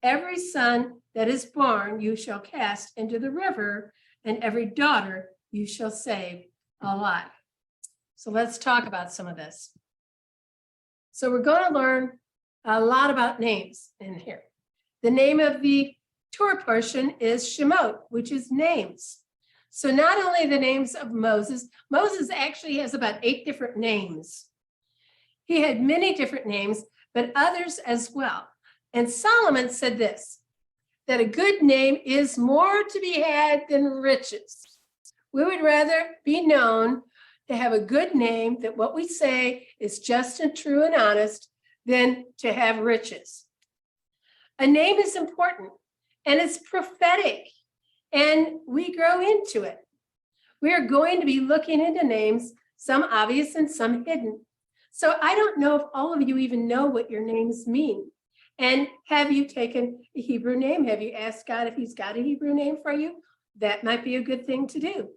S1: every son that is born you shall cast into the river, and every daughter you shall save alive. So let's talk about some of this. So we're going to learn a lot about names in here. The name of the Torah portion is Shemot, which is names. So not only the names of Moses actually has about 8 different names. He had many different names, but others as well. And Solomon said this, that a good name is more to be had than riches. We would rather be known to have a good name, that what we say is just and true and honest, than to have riches. A name is important, and it's prophetic, and we grow into it. We are going to be looking into names, some obvious and some hidden. So I don't know if all of you even know what your names mean. And have you taken a Hebrew name? Have you asked God if he's got a Hebrew name for you? That might be a good thing to do.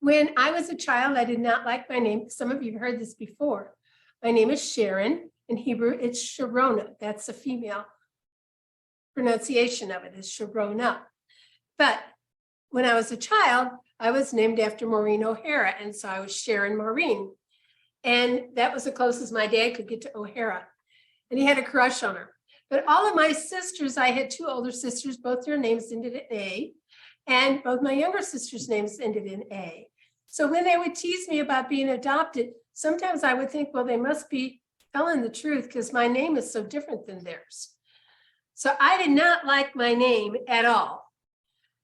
S1: When I was a child, I did not like my name. Some of you have heard this before. My name is Sharon. In Hebrew, it's Sharona. That's a female pronunciation of it, is Sharona. But when I was a child, I was named after Maureen O'Hara, and so I was Sharon Maureen. And that was the closest my dad could get to O'Hara. And he had a crush on her. But all of my sisters, I had 2 older sisters, both their names ended in A, and both my younger sisters' names ended in A. So when they would tease me about being adopted, sometimes I would think, well, they must be telling the truth because my name is so different than theirs. So I did not like my name at all.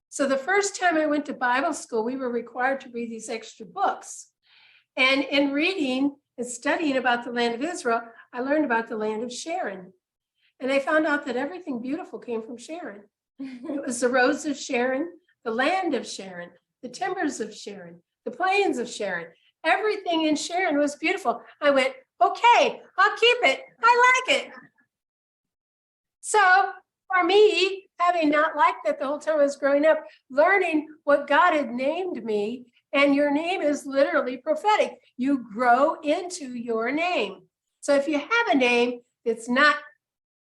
S1: So the first time I went to Bible school, we were required to read these extra books. And in reading and studying about the land of Israel, I learned about the land of Sharon. And I found out that everything beautiful came from Sharon. It was the rose of Sharon, the land of Sharon, the timbers of Sharon, the plains of Sharon. Everything in Sharon was beautiful. I went, okay, I'll keep it. I like it. So for me, having not liked that the whole time I was growing up, learning what God had named me, and your name is literally prophetic. You grow into your name. So if you have a name that's not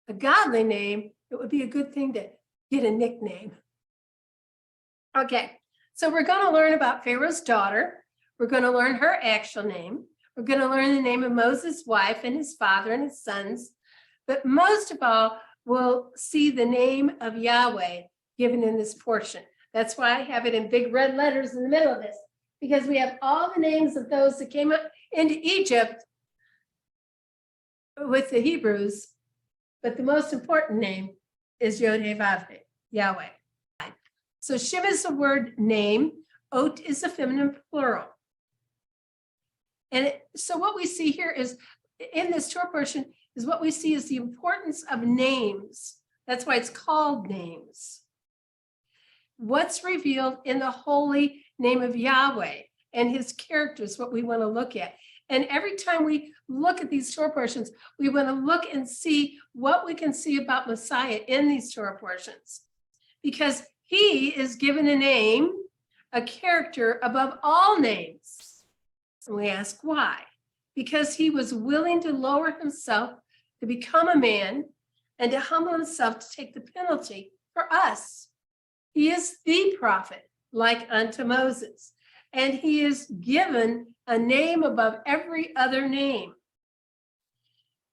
S1: a godly name, it would be a good thing to get a nickname. Okay, so we're going to learn about Pharaoh's daughter. We're going to learn her actual name. We're going to learn the name of Moses' wife and his father and his sons. But most of all, we'll see the name of Yahweh given in this portion. That's why I have it in big red letters in the middle of this, because we have all the names of those that came up into Egypt with the Hebrews, but the most important name is Yod-Heh-Vav-Heh, Yahweh. So Shem is the word name, Ot is the feminine plural. And so what we see here is, in this Torah portion, is what we see is the importance of names. That's why it's called names. What's revealed in the holy name of Yahweh and his characters, what we want to look at. And every time we look at these Torah portions, we want to look and see what we can see about Messiah in these Torah portions. Because he is given a name, a character above all names. And we ask why? Because he was willing to lower himself to become a man and to humble himself to take the penalty for us. He is the prophet, like unto Moses, and he is given a name above every other name.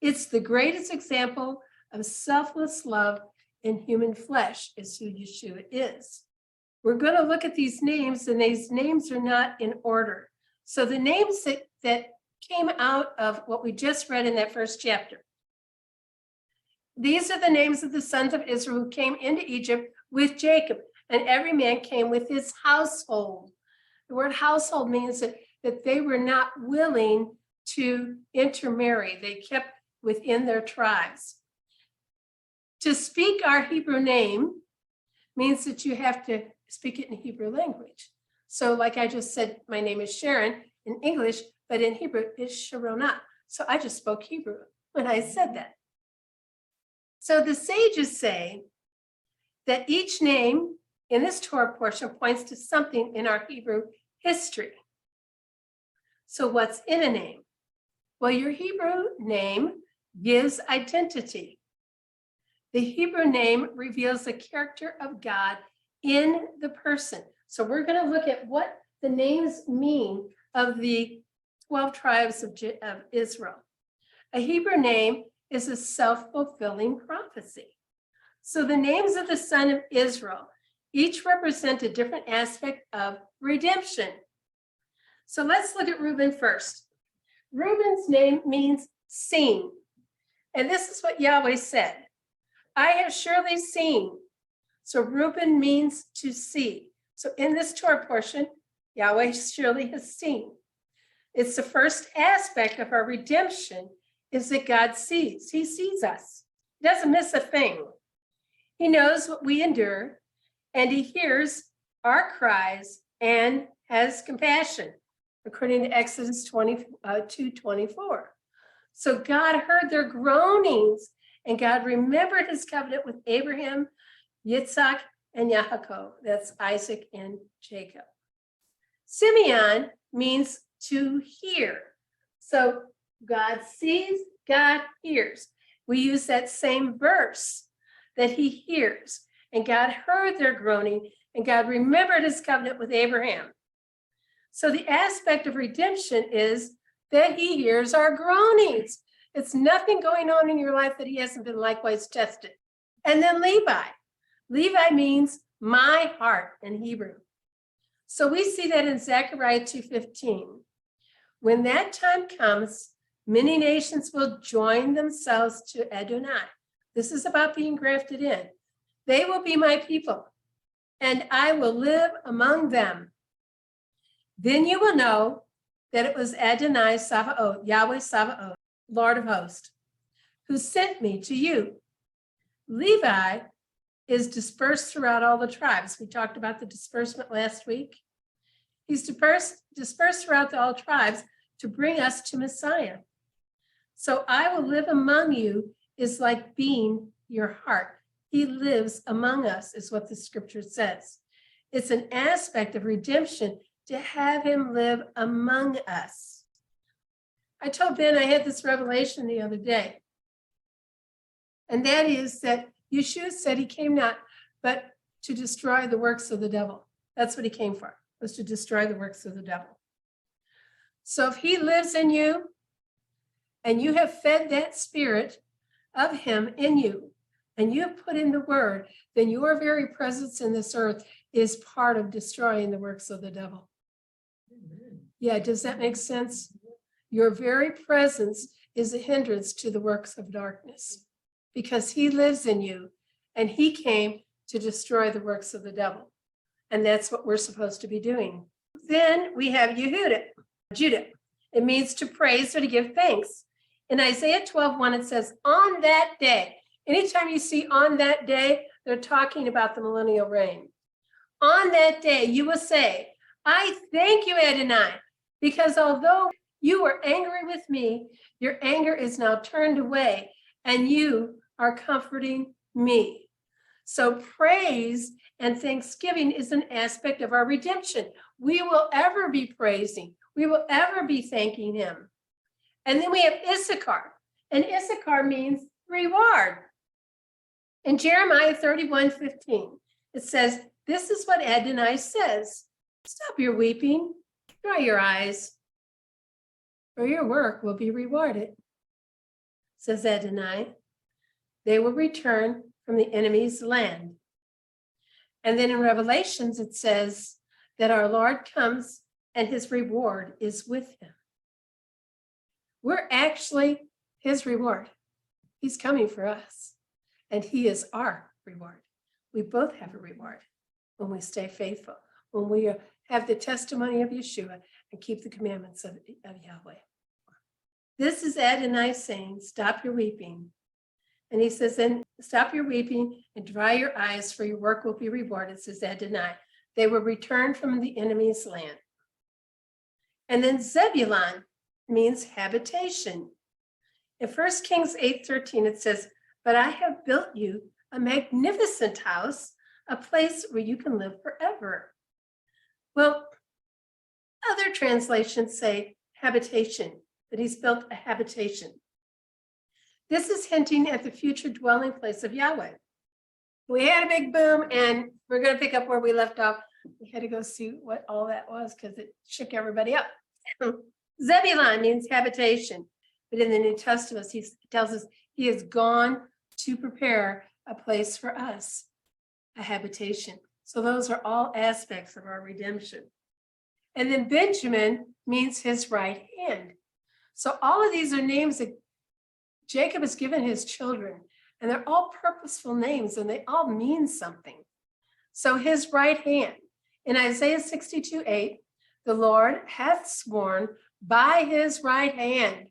S1: It's the greatest example of selfless love in human flesh, is who Yeshua is. We're going to look at these names, and these names are not in order. So the names that came out of what we just read in that first chapter. These are the names of the sons of Israel who came into Egypt with Jacob, and every man came with his household. The word household means that they were not willing to intermarry. They kept within their tribes. To speak our Hebrew name means that you have to speak it in Hebrew language. So like I just said, my name is Sharon in English, but in Hebrew it's Sharona. So I just spoke Hebrew when I said that. So the sages say that each name in this Torah portion points to something in our Hebrew history. So what's in a name? Well, your Hebrew name gives identity. The Hebrew name reveals the character of God in the person. So we're going to look at what the names mean of the 12 tribes of Israel. A Hebrew name is a self-fulfilling prophecy. So the names of the son of Israel each represent a different aspect of redemption. So let's look at Reuben first. Reuben's name means seen. And this is what Yahweh said. I have surely seen. So Reuben means to see. So in this Torah portion, Yahweh surely has seen. It's the first aspect of our redemption is that God sees. He sees us. He doesn't miss a thing. He knows what we endure, and he hears our cries and has compassion, according to Exodus 2:24. So God heard their groanings, and God remembered his covenant with Abraham, Yitzhak, and Yaakov. That's Isaac and Jacob. Simeon means to hear. So God sees, God hears. We use that same verse that he hears. And God heard their groaning, and God remembered his covenant with Abraham. So the aspect of redemption is that he hears our groanings. It's nothing going on in your life that he hasn't been likewise tested. And then Levi. Levi means my heart in Hebrew. So we see that in Zechariah 2:15. When that time comes, many nations will join themselves to Adonai. This is about being grafted in. They will be my people, and I will live among them. Then you will know that it was Adonai Sabaoth, Yahweh Sabaoth, Lord of hosts, who sent me to you. Levi is dispersed throughout all the tribes. We talked about the disbursement last week. He's dispersed throughout all tribes to bring us to Messiah. So I will live among you is like being your heart. He lives among us, is what the scripture says. It's an aspect of redemption to have him live among us. I told Ben I had this revelation the other day. And that is that Yeshua said he came not but to destroy the works of the devil. That's what he came for, was to destroy the works of the devil. So if he lives in you and you have fed that spirit of him in you, and you have put in the word, then your very presence in this earth is part of destroying the works of the devil. Yeah, does that make sense? Your very presence is a hindrance to the works of darkness because he lives in you and he came to destroy the works of the devil. And that's what we're supposed to be doing. Then we have Judah. It means to praise or to give thanks. In Isaiah 12:1, it says, on that day. Anytime you see on that day, they're talking about the millennial reign. On that day, you will say, I thank you, Adonai, because although you were angry with me, your anger is now turned away, and you are comforting me. So praise and thanksgiving is an aspect of our redemption. We will ever be praising. We will ever be thanking him. And then we have Issachar, and Issachar means reward. In Jeremiah 31:15, it says, this is what Adonai says, stop your weeping, dry your eyes, for your work will be rewarded, says Adonai. They will return from the enemy's land. And then in Revelations, it says that our Lord comes and his reward is with him. We're actually his reward. He's coming for us. And he is our reward. We both have a reward when we stay faithful, when we have the testimony of Yeshua and keep the commandments of Yahweh. This is Adonai saying, stop your weeping. And he says, then stop your weeping and dry your eyes, for your work will be rewarded, says Adonai. They will return from the enemy's land. And then Zebulun means habitation. In 1 Kings 8:13, it says, but I have built you a magnificent house, a place where you can live forever. Well, other translations say habitation, that he's built a habitation. This is hinting at the future dwelling place of Yahweh. We had a big boom, and we're going to pick up where we left off. We had to go see what all that was because it shook everybody up. Zebulun means habitation, but in the New Testament, he tells us he has gone to prepare a place for us, a habitation. So those are all aspects of our redemption. And then Benjamin means his right hand. So all of these are names that Jacob has given his children, and they're all purposeful names, and they all mean something. So his right hand. In Isaiah 62:8, the Lord hath sworn by his right hand,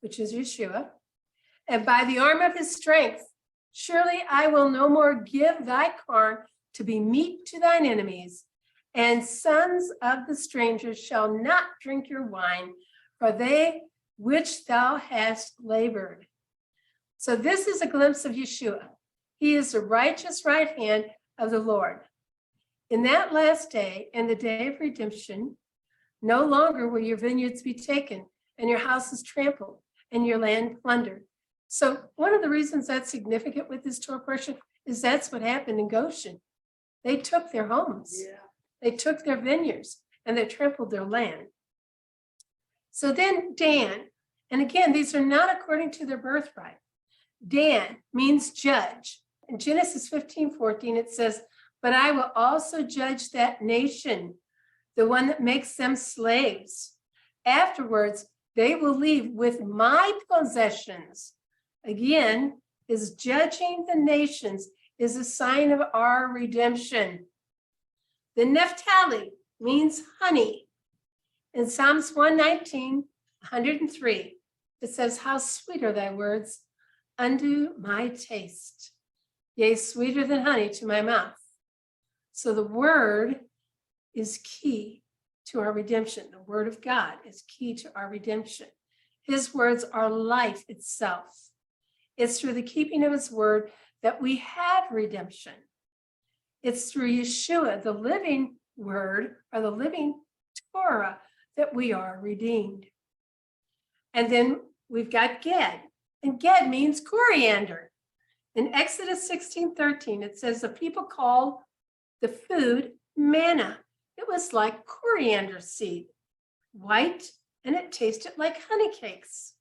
S1: which is Yeshua, and by the arm of his strength, surely I will no more give thy corn to be meat to thine enemies, and sons of the strangers shall not drink your wine, for they which thou hast labored. So this is a glimpse of Yeshua. He is the righteous right hand of the Lord. In that last day, and the day of redemption, no longer will your vineyards be taken, and your houses trampled, and your land plundered. So one of the reasons that's significant with this Torah portion is that's what happened in Goshen. They took their homes.
S3: Yeah.
S1: They took their vineyards, and they trampled their land. So then Dan, and again, these are not according to their birthright. Dan means judge. In Genesis 15:14, it says, but I will also judge that nation, the one that makes them slaves. Afterwards, they will leave with my possessions. Again, is judging the nations is a sign of our redemption. The Naphtali means honey. In Psalms 119, 103, it says, how sweet are thy words unto my taste, yea, sweeter than honey to my mouth. So the word is key to our redemption. The word of God is key to our redemption. His words are life itself. It's through the keeping of his word that we have redemption. It's through Yeshua, the living word, or the living Torah, that we are redeemed. And then we've got Gad, and Gad means coriander. In Exodus 16:13, it says the people called the food manna. It was like coriander seed, white, and it tasted like honey cakes.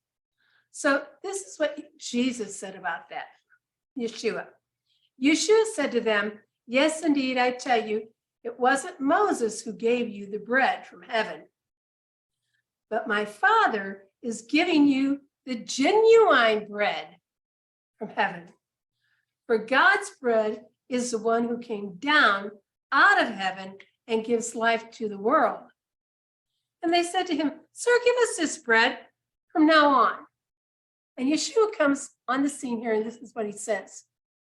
S1: So this is what Jesus said about that, Yeshua. Yeshua said to them, yes, indeed, I tell you, it wasn't Moses who gave you the bread from heaven, but my Father is giving you the genuine bread from heaven. For God's bread is the one who came down out of heaven and gives life to the world. And they said to him, sir, give us this bread from now on. And Yeshua comes on the scene here, and this is what he says.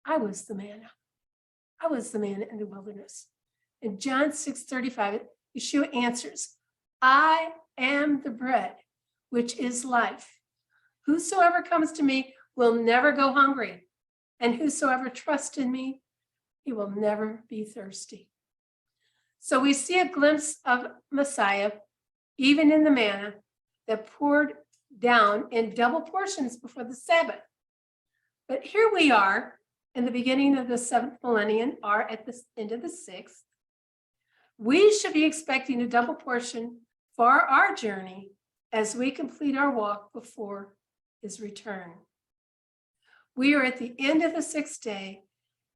S1: I was the manna. I was the manna in the wilderness. In John 6:35, Yeshua answers, I am the bread, which is life. Whosoever comes to me will never go hungry, and whosoever trusts in me, he will never be thirsty. So we see a glimpse of Messiah, even in the manna that poured down in double portions before the Sabbath. But here we are in the beginning of the 7th millennium, or at the end of the 6th. We should be expecting a double portion for our journey as we complete our walk before his return. We are at the end of the 6th day,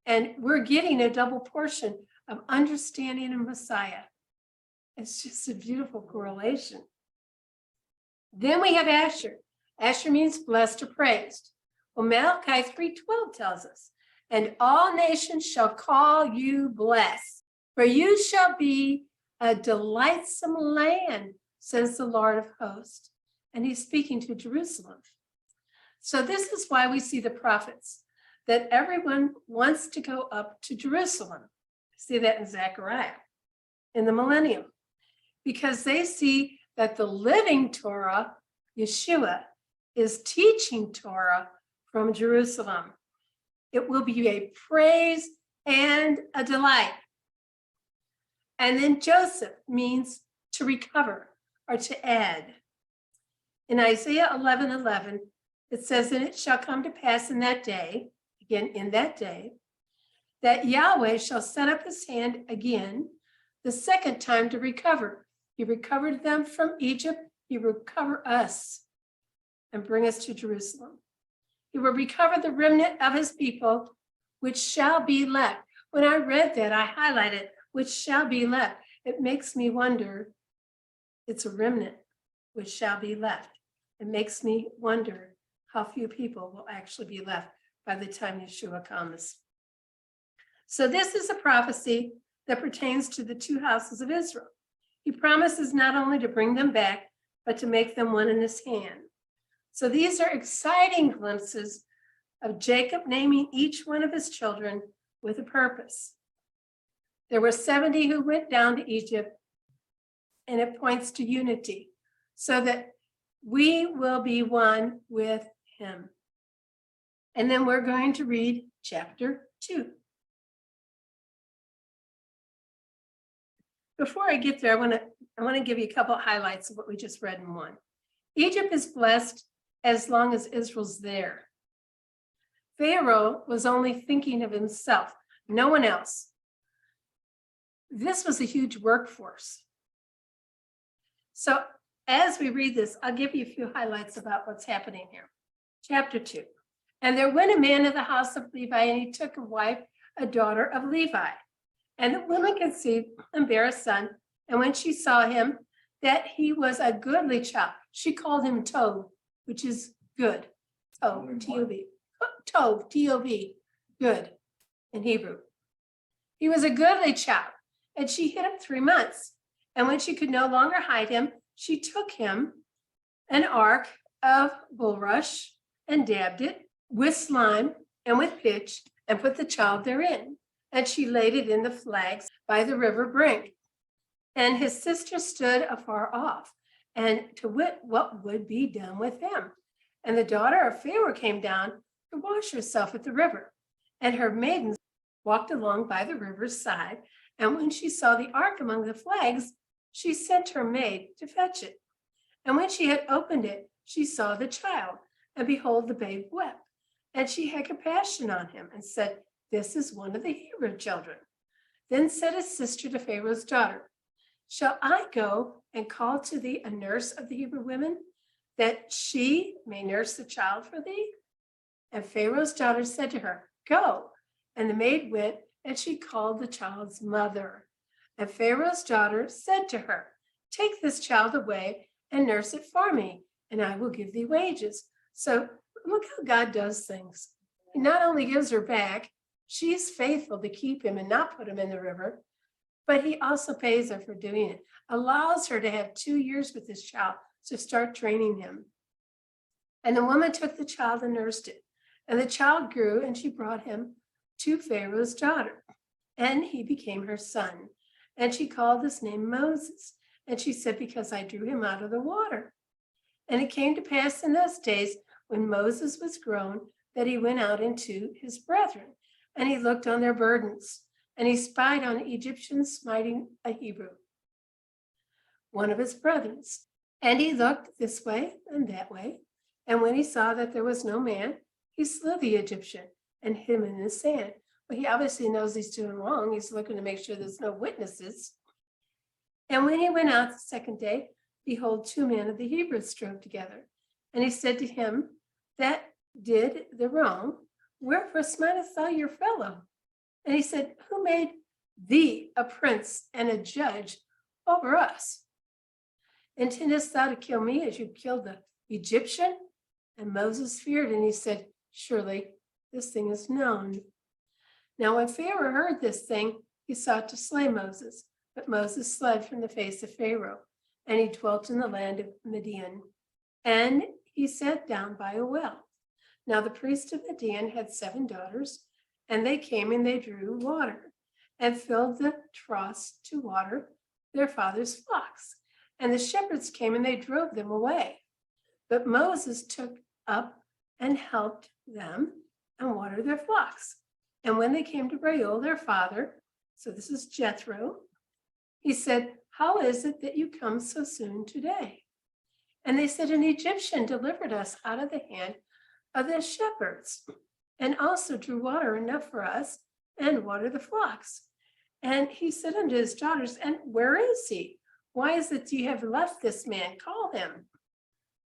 S1: and we're getting a double portion of understanding of Messiah. It's just a beautiful correlation. Then we have Asher. Asher means blessed or praised. Well, Malachi 3:12 tells us, and all nations shall call you blessed, for you shall be a delightsome land, says the Lord of hosts. And he's speaking to Jerusalem. So this is why we see the prophets, that everyone wants to go up to Jerusalem. See that in Zechariah, in the millennium, because they see that the living Torah, Yeshua, is teaching Torah from Jerusalem. It will be a praise and a delight. And then Joseph means to recover or to add. In Isaiah 11:11, It says, and it shall come to pass in that day, again, in that day, that Yahweh shall set up his hand again the second time to recover. He recovered them from Egypt. He will recover us and bring us to Jerusalem. He will recover the remnant of his people, which shall be left. When I read that, I highlighted, which shall be left. It makes me wonder, it's a remnant which shall be left. It makes me wonder how few people will actually be left by the time Yeshua comes. So this is a prophecy that pertains to the two houses of Israel. He promises not only to bring them back, but to make them one in his hand. So these are exciting glimpses of Jacob naming each one of his children with a purpose. There were 70 who went down to Egypt, and it points to unity so that we will be one with him. And then we're going to read chapter 2. Before I get there, I want to give you a couple of highlights of what we just read in 1. Egypt is blessed as long as Israel's there. Pharaoh was only thinking of himself, no one else. This was a huge workforce. So as we read this, I'll give you a few highlights about what's happening here. Chapter 2. And there went a man of the house of Levi, and he took a wife, a daughter of Levi. And the woman conceived and bare a son. And when she saw him, that he was a goodly child, she called him Tov, which is good. Tov, T-O-V. Tov, T-O-V, good in Hebrew. He was a goodly child, and she hid him 3 months. And when she could no longer hide him, she took him an ark of bulrush and dabbed it with slime and with pitch and put the child therein. And she laid it in the flags by the river brink. And his sister stood afar off, and to wit what would be done with him. And the daughter of Pharaoh came down to wash herself at the river. And her maidens walked along by the river's side. And when she saw the ark among the flags, she sent her maid to fetch it. And when she had opened it, she saw the child, and behold, the babe wept. And she had compassion on him and said, this is one of the Hebrew children. Then said his sister to Pharaoh's daughter, shall I go and call to thee a nurse of the Hebrew women, that she may nurse the child for thee? And Pharaoh's daughter said to her, go. And the maid went, and she called the child's mother. And Pharaoh's daughter said to her, take this child away and nurse it for me, and I will give thee wages. So look how God does things. He not only gives her back, she's faithful to keep him and not put him in the river, but he also pays her for doing it, allows her to have 2 years with this child to start training him. And the woman took the child and nursed it. And the child grew, and she brought him to Pharaoh's daughter, and he became her son. And she called his name Moses. And she said, because I drew him out of the water. And it came to pass in those days when Moses was grown, that he went out into his brethren, and he looked on their burdens, and he spied on an Egyptian smiting a Hebrew, one of his brethren. And he looked this way and that way. And when he saw that there was no man, he slew the Egyptian and hid him in the sand. Well, he obviously knows he's doing wrong. He's looking to make sure there's no witnesses. And when he went out the second day, behold, 2 men of the Hebrews strove together. And he said to him that did the wrong, wherefore smitest thou your fellow? And he said, who made thee a prince and a judge over us? Intendest thou to kill me as you killed the Egyptian? And Moses feared, and he said, surely this thing is known. Now when Pharaoh heard this thing, he sought to slay Moses, but Moses fled from the face of Pharaoh, and he dwelt in the land of Midian. And he sat down by a well. Now the priest of Midian had 7 daughters, and they came and they drew water, and filled the troughs to water their father's flocks. And the shepherds came and they drove them away. But Moses took up and helped them and watered their flocks. And when they came to Reuel, their father, so this is Jethro, he said, how is it that you come so soon today? And they said, an Egyptian delivered us out of the hand of the shepherds, and also drew water enough for us and water the flocks. And he said unto his daughters, and where is he? Why is it you have left this man? Call him,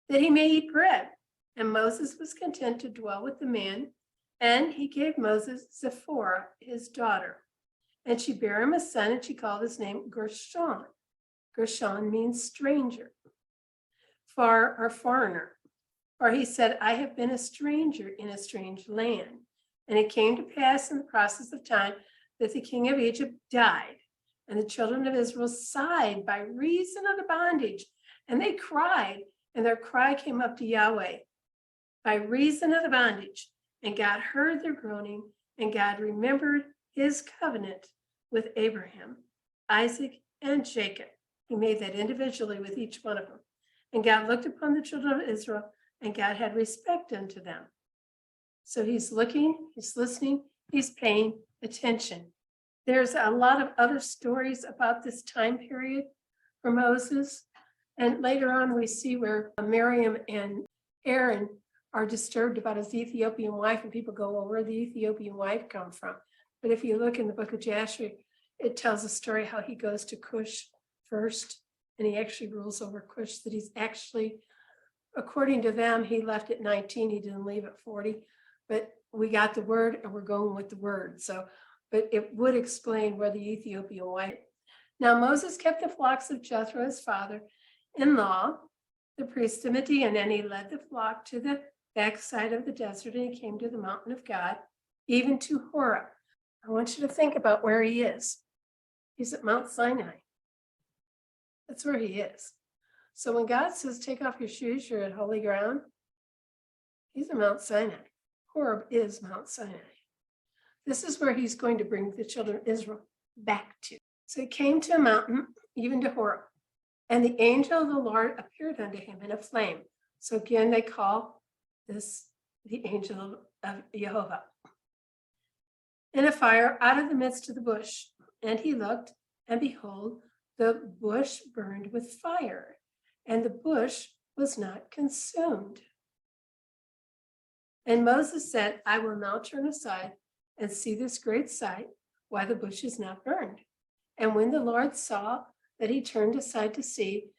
S1: that he may eat bread. And Moses was content to dwell with the man, and he gave Moses Zipporah, his daughter. And she bare him a son, and she called his name Gershon. Gershon means stranger, far or foreigner. For he said, I have been a stranger in a strange land. And it came to pass in the process of time that the king of Egypt died, and the children of Israel sighed by reason of the bondage, and they cried, and their cry came up to Yahweh by reason of the bondage. And God heard their groaning, and God remembered his covenant with Abraham, Isaac, and Jacob. He made that individually with each one of them. And God looked upon the children of Israel, and God had respect unto them. So he's looking, he's listening, he's paying attention. There's a lot of other stories about this time period for Moses. And later on, we see where Miriam and Aaron are disturbed about his Ethiopian wife, and people go, well, where'd the Ethiopian wife come from? But if you look in the Book of Jasher, it tells a story how he goes to Cush first, and he actually rules over Cush, that he's actually, according to them, he left at 19, he didn't leave at 40, but we got the word and we're going with the word. So, but it would explain where the Ethiopian wife. Now Moses kept the flocks of Jethro, his father-in-law, the priest of Midian, and he led the flock to the backside of the desert, and he came to the mountain of God, even to Horeb. I want you to think about where he is. He's at Mount Sinai. That's where he is. So when God says, take off your shoes, you're at holy ground, he's at Mount Sinai. Horeb is Mount Sinai. This is where he's going to bring the children of Israel back to. So he came to a mountain, even to Horeb, and the angel of the Lord appeared unto him in a flame. So again, they call this the angel of Jehovah. In a fire out of the midst of the bush. And he looked, and behold, the bush burned with fire, and the bush was not consumed. And Moses said, I will now turn aside and see this great sight, why the bush is not burned. And when the Lord saw that he turned aside to see,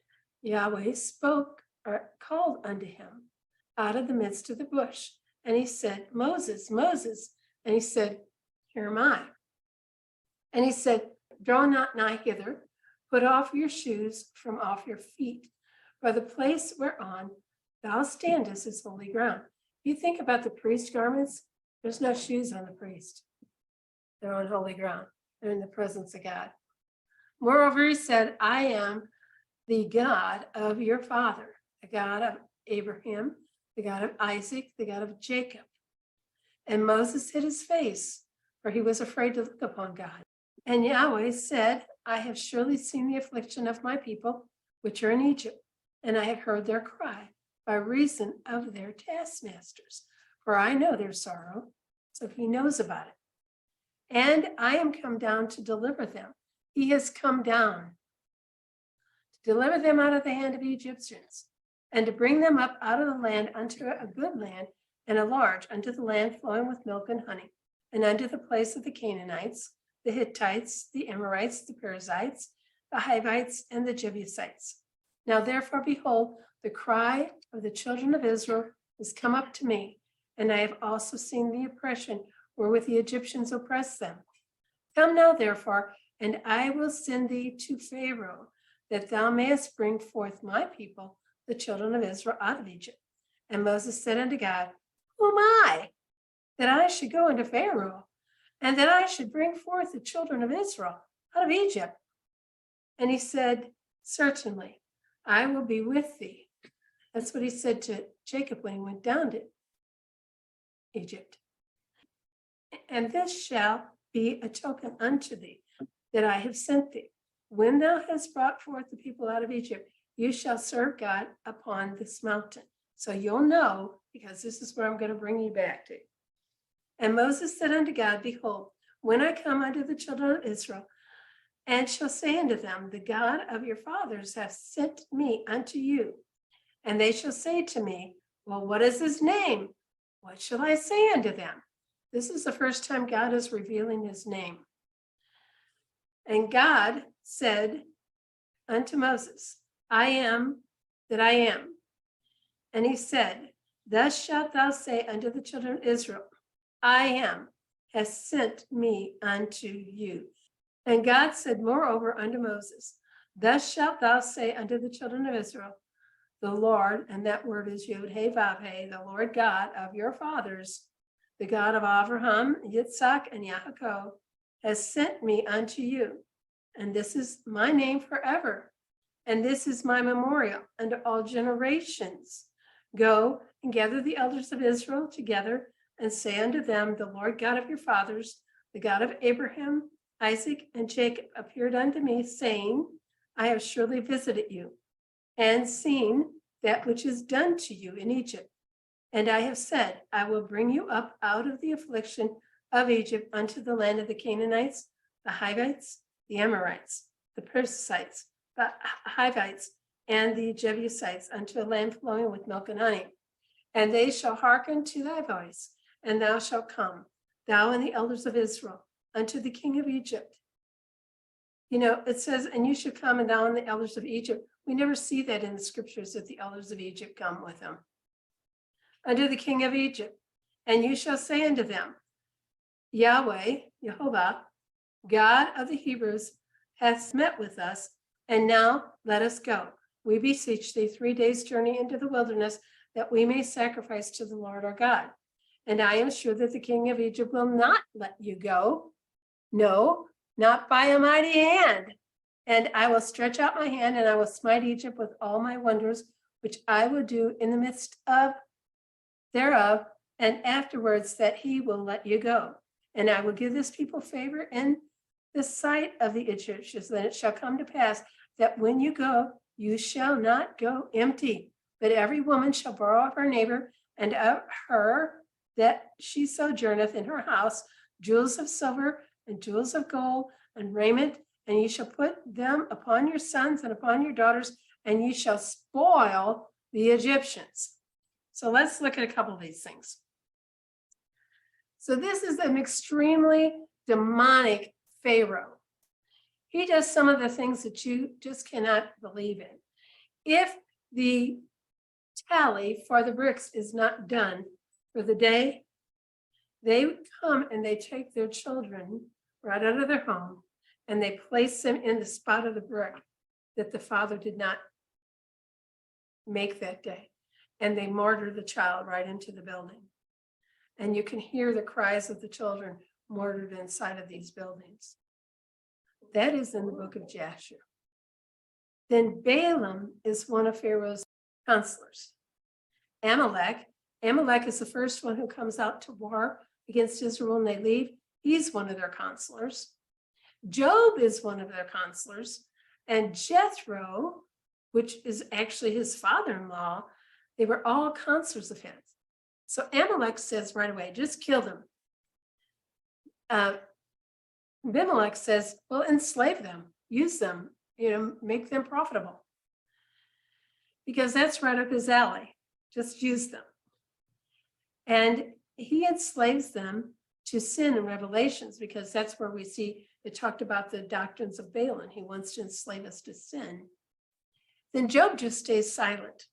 S1: Yahweh spoke or called unto him out of the midst of the bush. And he said, Moses, Moses. And he said, here am I. And he said, draw not nigh hither, put off your shoes from off your feet, for the place whereon thou standest is holy ground. You think about the priest garments, there's no shoes on the priest. They're on holy ground. They're in the presence of God. Moreover, he said, I am the God of your father, the God of Abraham, the God of Isaac, the God of Jacob. And Moses hid his face, for he was afraid to look upon God. And Yahweh said, I have surely seen the affliction of my people, which are in Egypt, and I have heard their cry by reason of their taskmasters, for I know their sorrow. So he knows about it. And I am come down to deliver them. He has come down to deliver them out of the hand of the Egyptians, and to bring them up out of the land unto a good land, and a large, unto the land flowing with milk and honey, and unto the place of the Canaanites, the Hittites, the Amorites, the Perizzites, the Hivites, and the Jebusites. Now therefore, behold, the cry of the children of Israel is come up to me, and I have also seen the oppression wherewith the Egyptians oppress them. Come now therefore, and I will send thee to Pharaoh, that thou mayest bring forth my people, the children of Israel, out of Egypt. And Moses said unto God, who am I, that I should go unto Pharaoh, and that I should bring forth the children of Israel out of Egypt? And he said, certainly, I will be with thee. That's what he said to Jacob when he went down to Egypt. And this shall be a token unto thee, that I have sent thee. When thou hast brought forth the people out of Egypt, you shall serve God upon this mountain. So you'll know, because this is where I'm going to bring you back to. And Moses said unto God, behold, when I come unto the children of Israel, and shall say unto them, the God of your fathers hath sent me unto you. And they shall say to me, well, what is his name? what shall I say unto them? This is the first time God is revealing his name. And God said unto Moses, I am that I am. And he said, thus shalt thou say unto the children of Israel, I am, has sent me unto you. And God said moreover unto Moses, thus shalt thou say unto the children of Israel, the Lord, and that word is Yod He Vav He, the Lord God of your fathers, the God of Abraham, Yitzhak, and Yaakov, has sent me unto you. And this is my name forever. And this is my memorial unto all generations. Go and gather the elders of Israel together and say unto them, the Lord God of your fathers, the God of Abraham, Isaac, and Jacob appeared unto me, saying, I have surely visited you and seen that which is done to you in Egypt. And I have said, I will bring you up out of the affliction of Egypt unto the land of the Canaanites, the Hivites, the Amorites, the Perizzites, the Hivites, and the Jebusites, unto a land flowing with milk and honey. And they shall hearken to thy voice, and thou shalt come, thou and the elders of Israel, unto the king of Egypt. You know, it says, and you should come, and thou and the elders of Egypt. We never see that in the scriptures that the elders of Egypt come with them. Unto the king of Egypt, and you shall say unto them, Yahweh, Jehovah, God of the Hebrews, hath met with us, and now let us go. We beseech thee 3 days' journey into the wilderness, that we may sacrifice to the Lord our God. And I am sure that the king of Egypt will not let you go. No, not by a mighty hand. And I will stretch out my hand, and I will smite Egypt with all my wonders, which I will do in the midst of thereof, and afterwards that he will let you go. And I will give this people favor in the sight of the Egyptians. Then it shall come to pass that when you go, you shall not go empty, but every woman shall borrow of her neighbor and of her that she sojourneth in her house jewels of silver and jewels of gold and raiment, and ye shall put them upon your sons and upon your daughters, and ye shall spoil the Egyptians. So let's look at a couple of these things. So this is an extremely demonic Pharaoh. He does some of the things that you just cannot believe in. If the tally for the bricks is not done for the day, they come and they take their children right out of their home and they place them in the spot of the brick that the father did not make that day. And they martyr the child right into the building. And you can hear the cries of the children martyred inside of these buildings. That is in the book of Jasher. Then Balaam is one of Pharaoh's counselors. Amalek is the first one who comes out to war against Israel and they leave. He's one of their counselors. Job is one of their counselors. And Jethro, which is actually his father-in-law, they were all counselors of his. So Amalek says right away, just kill them. Abimelech says, well, enslave them, use them, make them profitable. Because that's right up his alley. Just use them. And he enslaves them to sin in Revelations, because that's where we see it talked about the doctrines of Balaam. He wants to enslave us to sin. Then Job just stays silent.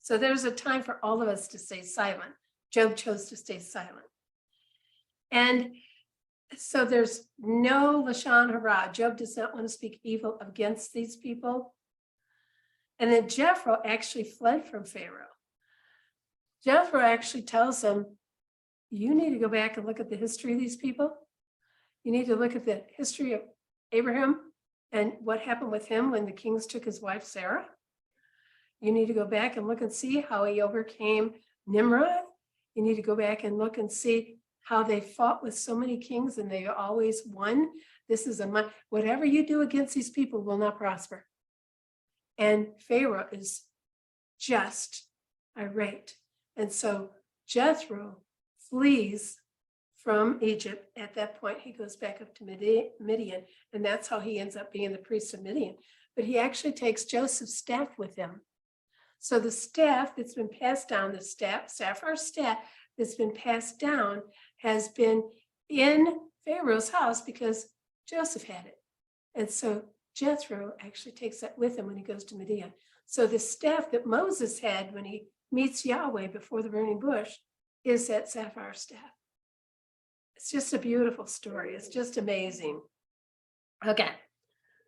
S1: So there's a time for all of us to stay silent. Job chose to stay silent. And so there's no Lashon Hara. Job does not want to speak evil against these people. And then Jethro actually fled from Pharaoh. Jethro actually tells him, you need to go back and look at the history of these people. You need to look at the history of Abraham and what happened with him when the kings took his wife Sarah. You need to go back and look and see how he overcame Nimrod. You need to go back and look and see how they fought with so many kings and they always won. This is whatever you do against these people will not prosper. And Pharaoh is just irate. And so Jethro flees from Egypt. At that point, he goes back up to Midian, and that's how he ends up being the priest of Midian. But he actually takes Joseph's staff with him. So the staff that's been passed down, the staff, sapphire staff that's been passed down has been in Pharaoh's house because Joseph had it. And so Jethro actually takes that with him when he goes to Midian. So the staff that Moses had when he meets Yahweh before the burning bush is that sapphire staff. It's just a beautiful story. It's just amazing. Okay.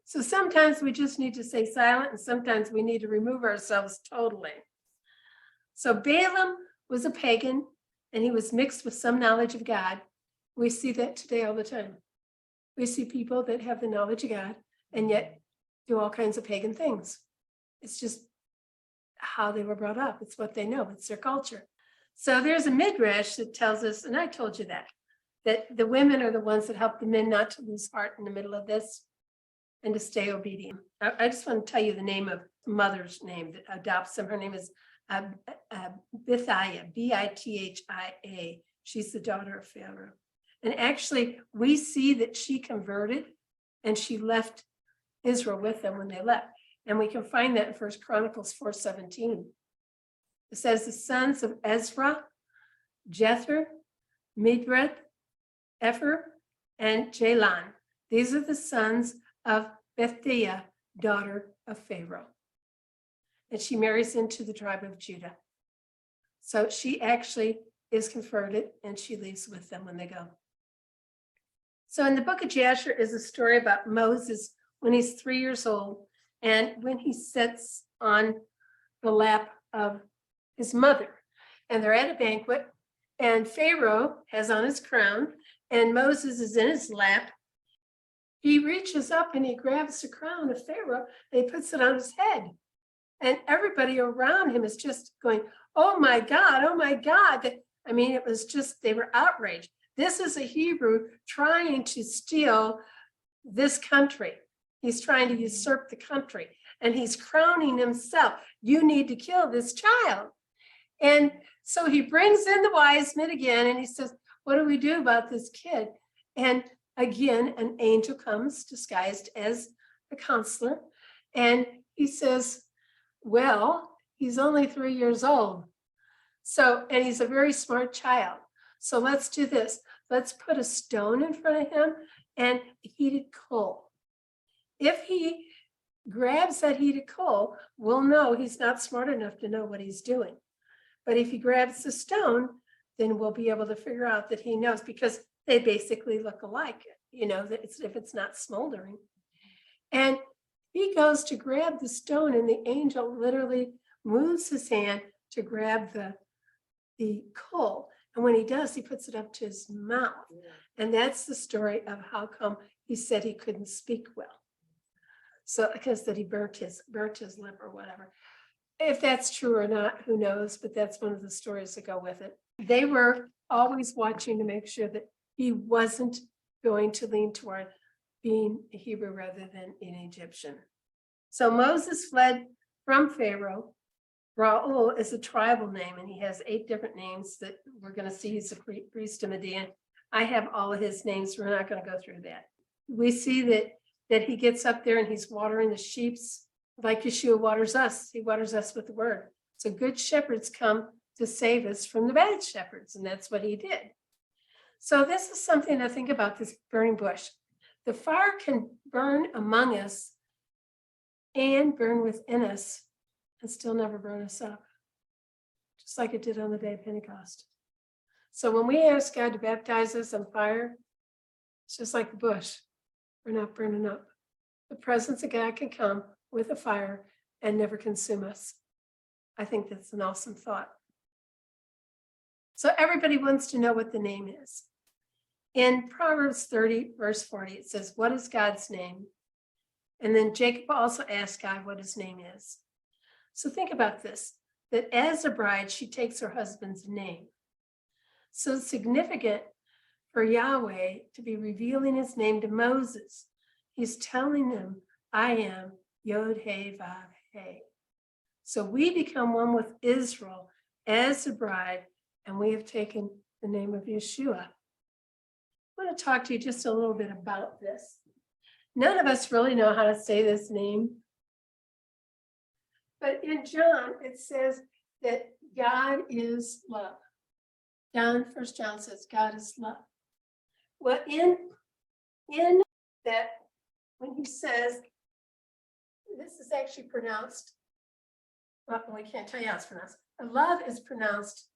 S1: So sometimes we just need to stay silent, and sometimes we need to remove ourselves totally. So Balaam was a pagan, and he was mixed with some knowledge of God. We see that today all the time. We see people that have the knowledge of God and yet do all kinds of pagan things. It's just how they were brought up. It's what they know. It's their culture. So there's a midrash that tells us, and I told you that the women are the ones that help the men not to lose heart in the middle of this and to stay obedient. I just want to tell you the name of mother's name that adopts them. Her name is Bithia, Bithia. She's the daughter of Pharaoh. And actually, we see that she converted and she left Israel with them when they left. And we can find that in 1 Chronicles 4:17. It says the sons of Ezra, Jether, Midreth, Epher, and Jalan. These are the sons of Bethia, daughter of Pharaoh. And she marries into the tribe of Judah. So she actually is converted and she leaves with them when they go. So in the book of Jasher is a story about Moses when he's 3 years old and when he sits on the lap of his mother. And they're at a banquet and Pharaoh has on his crown and Moses is in his lap. He reaches up and he grabs the crown of Pharaoh and he puts it on his head. And everybody around him is just going, oh my God, oh my God. I mean, it was just, they were outraged. This is a Hebrew trying to steal this country. He's trying to usurp the country and he's crowning himself. You need to kill this child. And so he brings in the wise men again and he says, what do we do about this kid? And again, an angel comes disguised as a counselor. And he says, well, he's only 3 years old. So, and he's a very smart child. So let's do this. Let's put a stone in front of him and heated coal. If he grabs that heated coal, we'll know he's not smart enough to know what he's doing. But if he grabs the stone, then we'll be able to figure out that he knows because they basically look alike, you know, that if it's not smoldering. And he goes to grab the stone and the angel literally moves his hand to grab the coal. And when he does, he puts it up to his mouth. Yeah. And that's the story of how come he said he couldn't speak well. So because that he burnt his lip or whatever. If that's true or not, who knows? But that's one of the stories that go with it. They were always watching to make sure that he wasn't going to lean toward being a Hebrew rather than an Egyptian. So Moses fled from Pharaoh. Ra'ul is a tribal name, and he has 8 different names that we're going to see. He's a priest of Midian. I have all of his names. We're not going to go through that. We see that he gets up there and he's watering the sheep like Yeshua waters us. He waters us with the word. So good shepherds come to save us from the bad shepherds, and that's what he did. So this is something to think about, this burning bush. The fire can burn among us and burn within us and still never burn us up, just like it did on the day of Pentecost. So when we ask God to baptize us on fire, it's just like the bush. We're not burning up. The presence of God can come with a fire and never consume us. I think that's an awesome thought. So everybody wants to know what the name is. In Proverbs 30, verse 40, it says, what is God's name? And then Jacob also asked God what his name is. So think about this, that as a bride, she takes her husband's name. So it's significant for Yahweh to be revealing his name to Moses. He's telling him, I am Yod He Vav He. So we become one with Israel as a bride, and we have taken the name of Yeshua. I want to talk to you just a little bit about this. None of us really know how to say this name. But in John, it says that God is love. First John says God is love. Well, in that, when he says, this is actually pronounced, well, we can't tell you how it's pronounced. Love is pronounced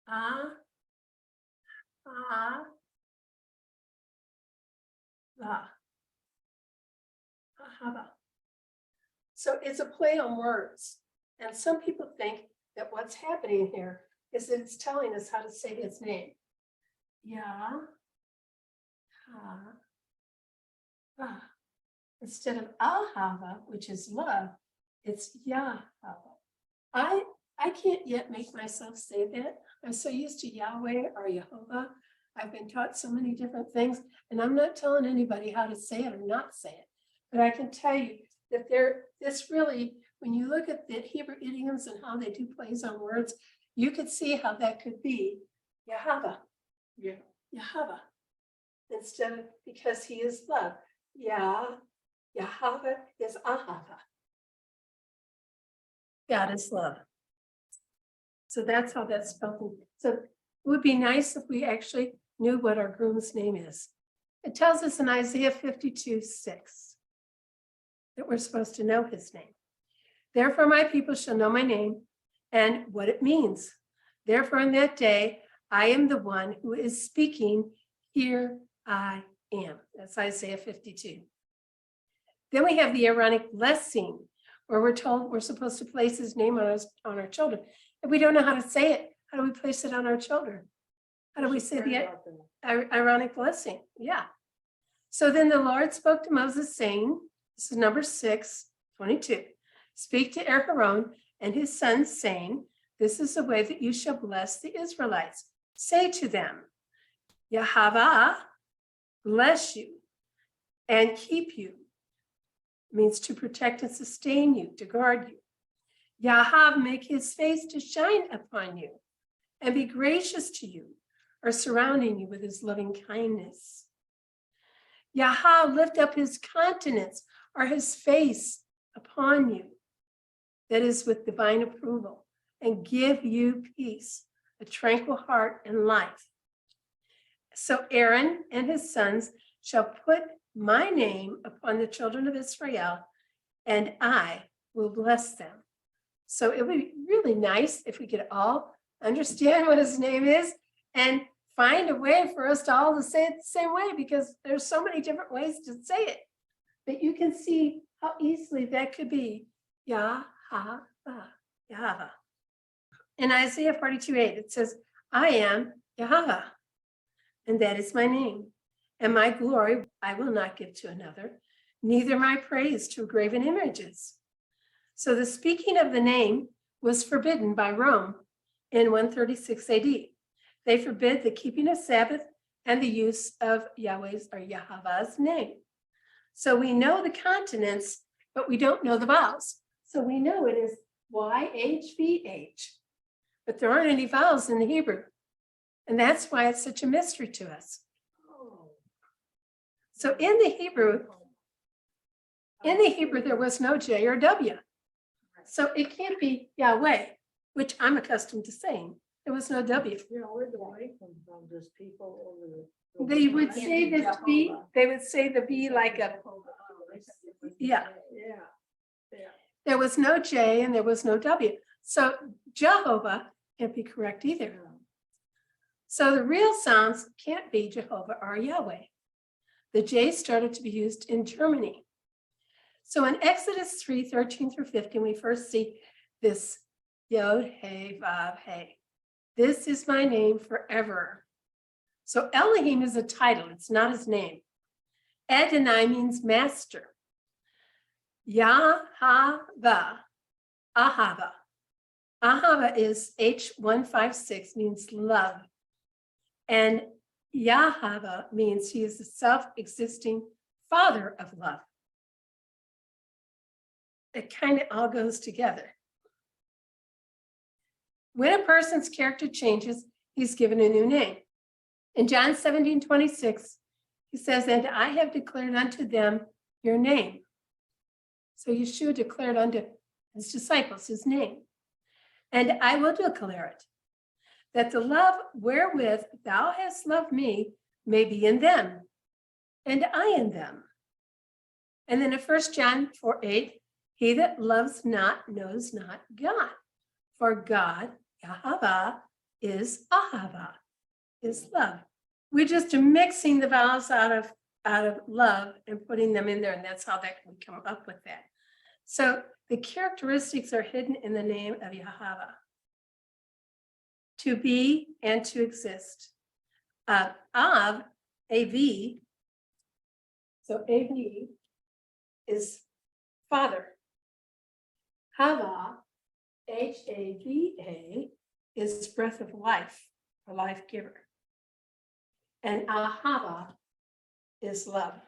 S1: ah, la, ahava. So it's a play on words. And some people think that what's happening here is that it's telling us how to say his name. Yeah. Instead of ahava, which is love, it's Yahava. I can't yet make myself say that. I'm so used to Yahweh or Yehovah. I've been taught so many different things, and I'm not telling anybody how to say it or not say it. But I can tell you that this really, when you look at the Hebrew idioms and how they do plays on words, you could see how that could be Yahava.
S2: Yeah.
S1: Yahava. Instead of, because he is love. Yahava is ahava. God is love. So that's how that's spelled. So it would be nice if we actually knew what our groom's name is. It tells us in Isaiah 52:6 that we're supposed to know his name. Therefore, my people shall know my name and what it means. Therefore, in that day, I am the one who is speaking. Here I am. That's Isaiah 52. Then we have the Aaronic blessing, where we're told we're supposed to place his name on our children. If we don't know how to say it, how do we place it on our children? How do we say the Aaronic blessing? Yeah. So then the Lord spoke to Moses saying, this is number 6:22. Speak to Aaron and his sons saying, this is the way that you shall bless the Israelites. Say to them, Yahava, bless you and keep you. It means to protect and sustain you, to guard you. Yahav, make his face to shine upon you and be gracious to you, or surrounding you with his loving kindness. Yahav, lift up his countenance or his face upon you, that is with divine approval, and give you peace, a tranquil heart and life. So Aaron and his sons shall put my name upon the children of Israel, and I will bless them. So it would be really nice if we could all understand what his name is and find a way for us to all to say it the same way, because there's so many different ways to say it. But you can see how easily that could be Yahava, Yahava. In Isaiah 42:8, it says, I am Yahava, and that is my name. And my glory I will not give to another, neither my praise to graven images. So the speaking of the name was forbidden by Rome in 136 AD. They forbid the keeping of Sabbath and the use of Yahweh's or Yahava's name. So we know the consonants, but we don't know the vowels. So we know it is YHVH, but there aren't any vowels in the Hebrew. And that's why it's such a mystery to us. So in the Hebrew, there was no J or W. So it can't be Yahweh, which I'm accustomed to saying. There was no W.
S3: Where do I come from? Just people over
S1: They would say the B, they would say the B like a, yeah. There was no J and there was no W. So Jehovah can't be correct either. So the real sounds can't be Jehovah or Yahweh. The J started to be used in Germany. So in Exodus 3:13-15, we first see this Yod, He, Vav, He. This is my name forever. So Elohim is a title, it's not his name. Adonai means master. Yahava, Ahava. Ahava is H156, means love. And Yahava means he is the self-existing father of love. It kind of all goes together. When a person's character changes, he's given a new name. In John 17:26, he says, and I have declared unto them your name. So Yeshua declared unto his disciples his name. And I will declare it, that the love wherewith thou hast loved me may be in them, and I in them. And then in 1 John 4:8, he that loves not knows not God, for God, Yahweh, is Ahava, is love. We're just mixing the vowels out of love and putting them in there, and that's how that we come up with that. So the characteristics are hidden in the name of Yahweh. To be and to exist. Av, A-V, so A-V is Father. Hava, H-A-V-A, is breath of life, or life giver. And Ahava is love,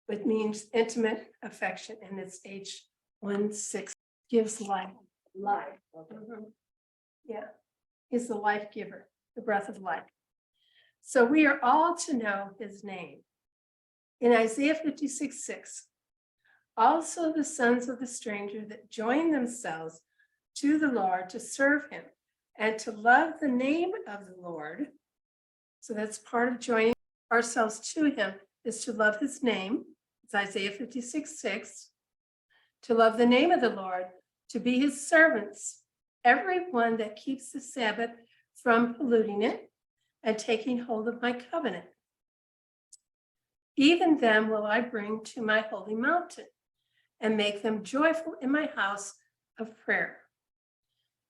S1: which means intimate affection, and it's H16, gives life.
S3: Life.
S1: Yeah, he's the life giver, the breath of life. So we are all to know his name. In Isaiah 56:6, also the sons of the stranger that join themselves to the Lord to serve him and to love the name of the Lord. So that's part of joining ourselves to him, is to love his name. It's Isaiah 56:6. To love the name of the Lord, to be his servants, everyone that keeps the Sabbath from polluting it and taking hold of my covenant. Even them will I bring to my holy mountain and make them joyful in my house of prayer.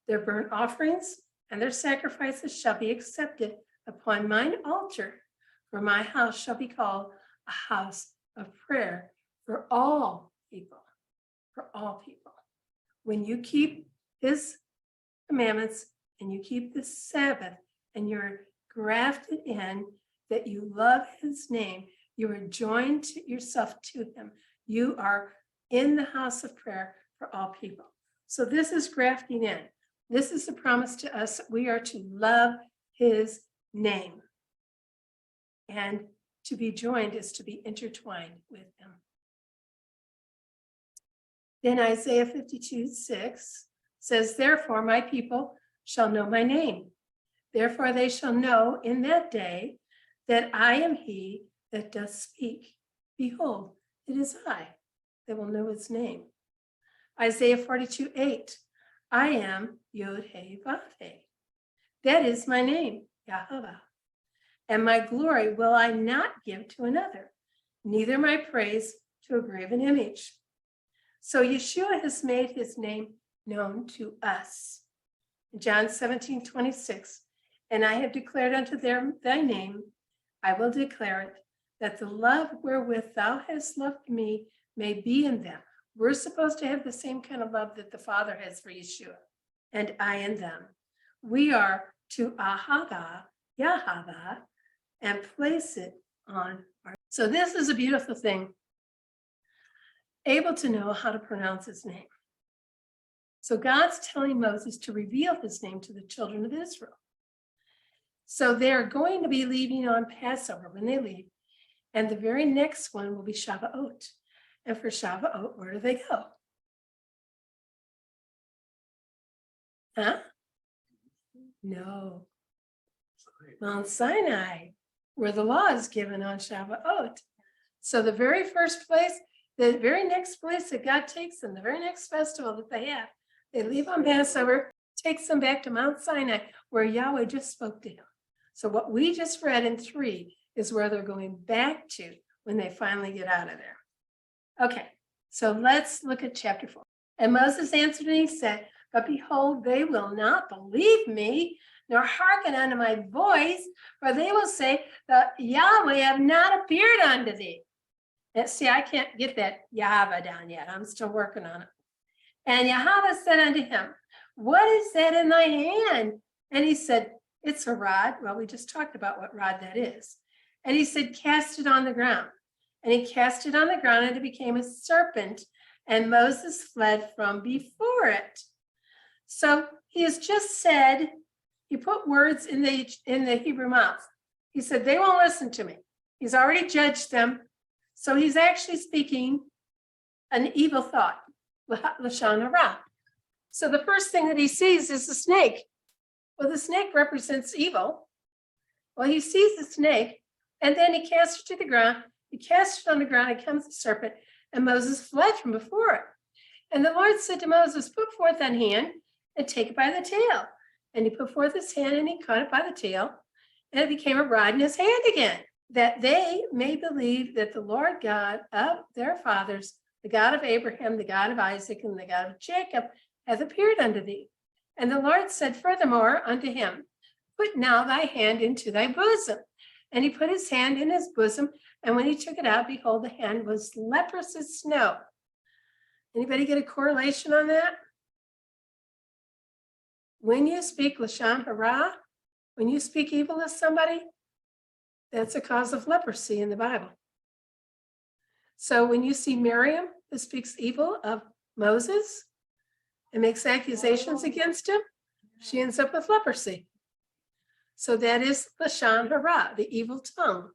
S1: Their burnt offerings and their sacrifices shall be accepted upon mine altar, for my house shall be called a house of prayer for all people, for all people. When you keep his commandments and you keep the Sabbath and you're grafted in, that you love his name, you are joined to yourself to him. You are in the house of prayer for all people. So this is grafting in. This is the promise to us. We are to love his name. And to be joined is to be intertwined with him. Then Isaiah 52:6 says, therefore my people shall know my name. Therefore they shall know in that day that I am he that doth speak. Behold, it is I that will know his name. Isaiah 42:8, I am Yod-Heh-Vav-Heh. That is my name, Yahweh. And my glory will I not give to another, neither my praise to a graven image. So Yeshua has made his name known to us. John 17:26, and I have declared unto them thy name, I will declare it, that the love wherewith thou hast loved me may be in them. We're supposed to have the same kind of love that the Father has for Yeshua, and I in them. We are to Ahava, Yahava, and place it on our. So this is a beautiful thing, able to know how to pronounce his name. So God's telling Moses to reveal his name to the children of Israel. So they're going to be leaving on Passover when they leave. And the very next one will be Shavuot. And for Shavuot, where do they go? Huh? No. Mount Sinai, where the law is given on Shavuot. So the very first place, the very next place that God takes them, the very next festival that they have, they leave on Passover, takes them back to Mount Sinai, where Yahweh just spoke to him. So what we just read in 3 is where they're going back to when they finally get out of there. Okay, so let's look at chapter 4. And Moses answered and he said, but behold, they will not believe me, nor hearken unto my voice, for they will say that Yahweh have not appeared unto thee. And see, I can't get that Yahweh down yet. I'm still working on it. And Yahweh said unto him, what is that in thy hand? And he said, it's a rod. Well, we just talked about what rod that is. And he said, cast it on the ground. And he cast it on the ground, and it became a serpent, and Moses fled from before it. So he has just said, he put words in the Hebrew mouth. He said, they won't listen to me. He's already judged them. So he's actually speaking an evil thought, Lashon hara. So the first thing that he sees is a snake. Well, the snake represents evil. Well, he sees the snake, and then he casts it to the ground. He casts it on the ground, and comes the serpent, and Moses fled from before it. And the Lord said to Moses, put forth that hand and take it by the tail. And he put forth his hand, and he caught it by the tail, and it became a rod in his hand again, that they may believe that the Lord God of their fathers, the God of Abraham, the God of Isaac, and the God of Jacob, hath appeared unto thee. And the Lord said furthermore unto him, put now thy hand into thy bosom. And he put his hand in his bosom, and when he took it out, behold, the hand was leprous as snow. Anybody get a correlation on that? When you speak lashon hara, when you speak evil of somebody, that's a cause of leprosy in the Bible. So when you see Miriam who speaks evil of Moses and makes accusations against him, she ends up with leprosy. So that is lashon hara, the evil tongue.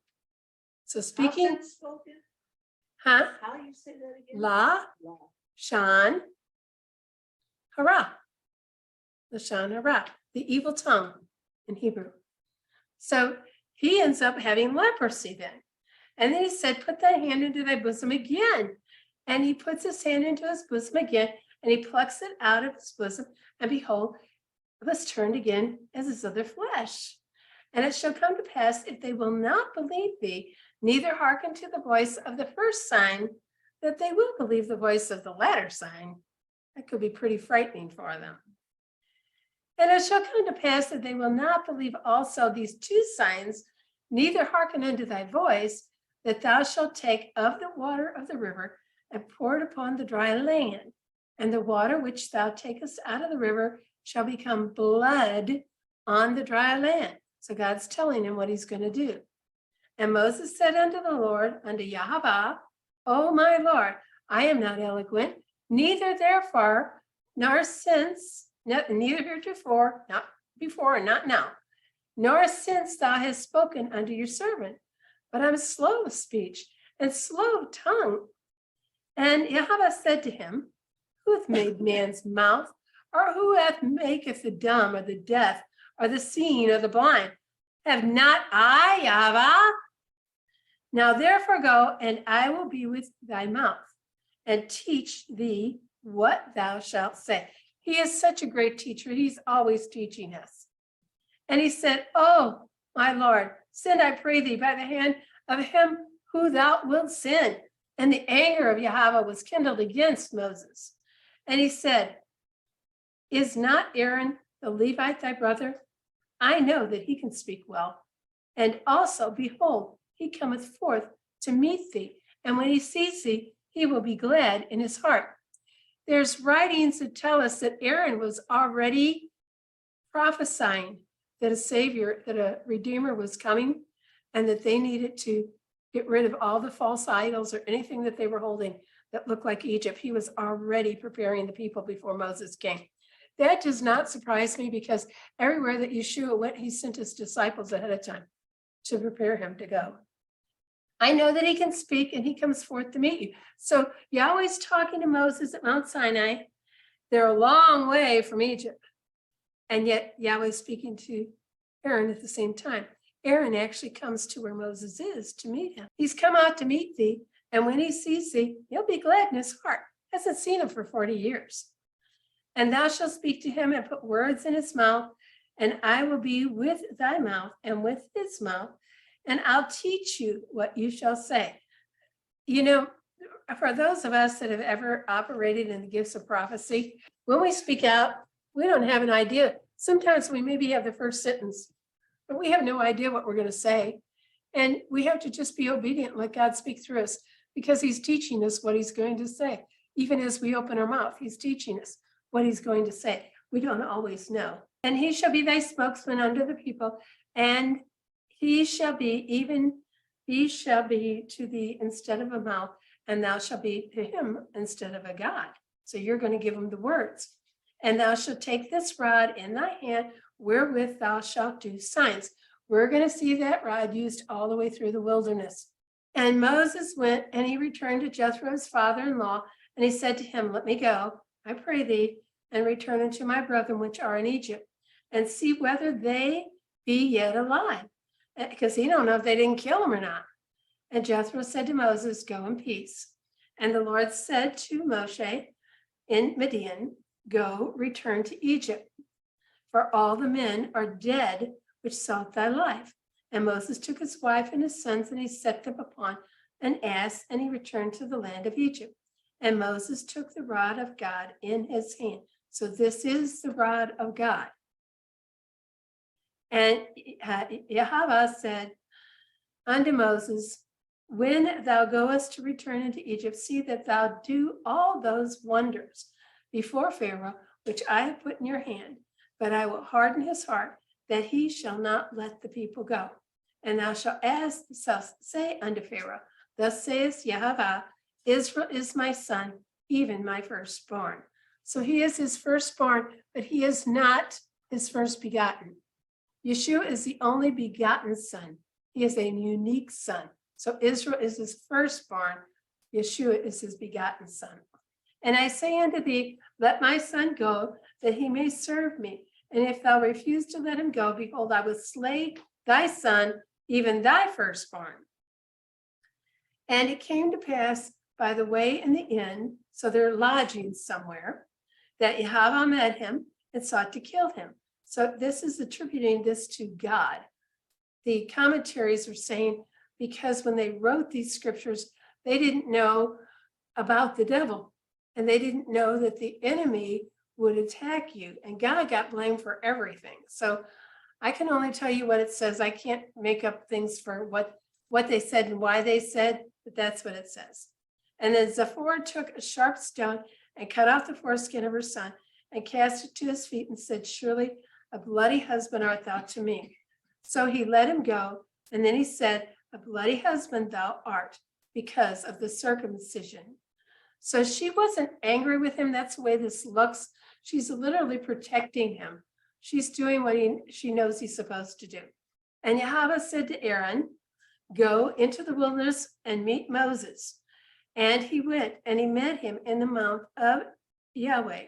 S1: So speaking,
S3: How's that spoken?
S1: huh?
S3: How you say that again?
S1: La,
S3: La.
S1: shan, hara. Lashon hara, the evil tongue in Hebrew. So he ends up having leprosy then. And then he said, put thy hand into thy bosom again. And he puts his hand into his bosom again, and he plucks it out of his bosom, and behold, it was turned again as his other flesh. And it shall come to pass, if they will not believe thee, neither hearken to the voice of the first sign, that they will believe the voice of the latter sign. That could be pretty frightening for them. And it shall come to pass that they will not believe also these two signs, neither hearken unto thy voice, that thou shalt take of the water of the river and pour it upon the dry land. And the water which thou takest out of the river shall become blood on the dry land. So God's telling him what he's going to do. And Moses said unto the Lord, unto Yahweh, O my Lord, I am not eloquent, neither therefore, nor since, neither heretofore, not before, and not now, nor since thou hast spoken unto your servant, but I'm slow of speech and slow of tongue. And Yahweh said to him, who hath made man's mouth, or who hath maketh the dumb or the deaf, or the seeing or the blind? Have not I, Yahweh? Now therefore go, and I will be with thy mouth, and teach thee what thou shalt say. He is such a great teacher. He's always teaching us. And he said, oh, my Lord, send, I pray thee, by the hand of him who thou wilt send. And the anger of Yahweh was kindled against Moses. And he said, is not Aaron the Levite thy brother? I know that he can speak well. And also, behold, he cometh forth to meet thee. And when he sees thee, he will be glad in his heart. There's writings that tell us that Aaron was already prophesying that a savior, that a redeemer was coming, and that they needed to get rid of all the false idols or anything that they were holding that looked like Egypt. He was already preparing the people before Moses came. That does not surprise me, because everywhere that Yeshua went, he sent his disciples ahead of time to prepare him to go. I know that he can speak, and he comes forth to meet you. So Yahweh's talking to Moses at Mount Sinai. They're a long way from Egypt. And yet Yahweh's speaking to Aaron at the same time. Aaron actually comes to where Moses is to meet him. He's come out to meet thee. And when he sees thee, he'll be glad in his heart. Hasn't seen him for 40 years. And thou shalt speak to him and put words in his mouth, and I will be with thy mouth and with his mouth, and I'll teach you what you shall say. You know, for those of us that have ever operated in the gifts of prophecy, when we speak out, we don't have an idea. Sometimes we maybe have the first sentence, but we have no idea what we're going to say. And we have to just be obedient and let God speak through us, because he's teaching us what he's going to say. Even as we open our mouth, he's teaching us what he's going to say. We don't always know. And he shall be thy spokesman unto the people, and he shall be to thee instead of a mouth, and thou shalt be to him instead of a God. So you're going to give him the words. And thou shalt take this rod in thy hand, wherewith thou shalt do signs. We're going to see that rod used all the way through the wilderness. And Moses went, and he returned to Jethro, his father-in-law, and he said to him, let me go, I pray thee, and return unto my brethren which are in Egypt. and see whether they be yet alive, because he don't know if they didn't kill him or not. And Jethro said to Moses, go in peace. And the Lord said to Moshe in Midian, go, return to Egypt, for all the men are dead which sought thy life. And Moses took his wife and his sons, and he set them upon an ass, and he returned to the land of Egypt. And Moses took the rod of God in his hand. So this is the rod of God. And Yahweh said unto Moses, when thou goest to return into Egypt, see that thou do all those wonders before Pharaoh, which I have put in your hand, but I will harden his heart, that he shall not let the people go. And thou shalt say unto Pharaoh, thus saith Yahweh, Israel is my son, even my firstborn. So he is his firstborn, but he is not his first begotten. Yeshua is the only begotten son. He is a unique son. So Israel is his firstborn. Yeshua is his begotten son. And I say unto thee, let my son go, that he may serve me. And if thou refuse to let him go, behold, I will slay thy son, even thy firstborn. And it came to pass by the way in the inn, so they're lodging somewhere, that Yahweh met him and sought to kill him. So this is attributing this to God. The commentaries are saying, because when they wrote these scriptures, they didn't know about the devil, and they didn't know that the enemy would attack you, and God got blamed for everything. So I can only tell you what it says. I can't make up things for what they said and why they said, but that's what it says. And then Zipporah took a sharp stone and cut off the foreskin of her son and cast it to his feet and said, surely a bloody husband art thou to me. So he let him go. And then he said, a bloody husband thou art, because of the circumcision. So she wasn't angry with him. That's the way this looks. She's literally protecting him. She's doing what she knows he's supposed to do. And Yahweh said to Aaron, go into the wilderness and meet Moses. And he went and he met him in the mount of Yahweh,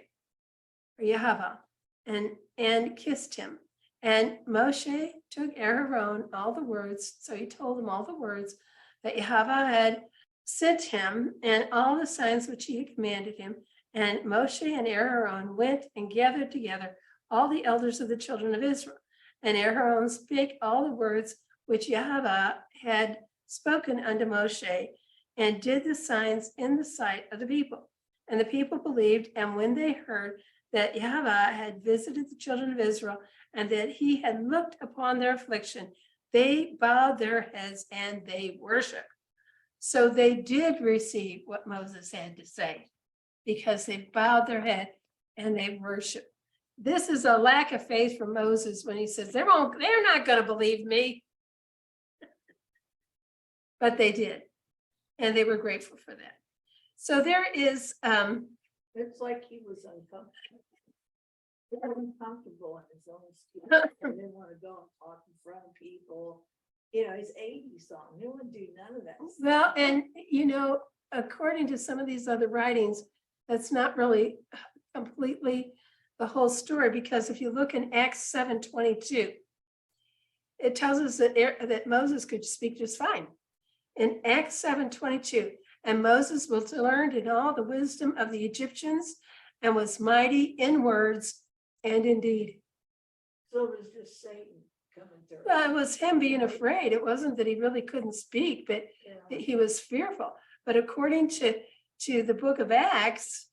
S1: or Yahweh, and kissed him. And Moshe took Aaron all the words, so he told him all the words that Yahweh had sent him and all the signs which he had commanded him. And Moshe and Aaron went and gathered together all the elders of the children of Israel. And Aaron spake all the words which Yahweh had spoken unto Moshe, and did the signs in the sight of the people. And the people believed, and when they heard that Yahweh had visited the children of Israel, and that he had looked upon their affliction, they bowed their heads and they worshiped. So they did receive what Moses had to say, because they bowed their head and they worshiped. This is a lack of faith from Moses when he says, they're not going to believe me. But they did, and they were grateful for that. So there is,
S3: It's like he was uncomfortable. He was uncomfortable in his own skin. He didn't want to go and talk in front of people. You know, he's 80 something. He wouldn't do none of that.
S1: well, and according to some of these other writings, that's not really completely the whole story, because if you look in Acts 7:22, it tells us that Moses could speak just fine. In Acts 7:22, and Moses was learned in all the wisdom of the Egyptians and was mighty in words and in deed.
S3: So it was just Satan coming through.
S1: Well, it was him being afraid. It wasn't that he really couldn't speak, but
S3: Yeah.
S1: he was fearful. But according to the book of Acts,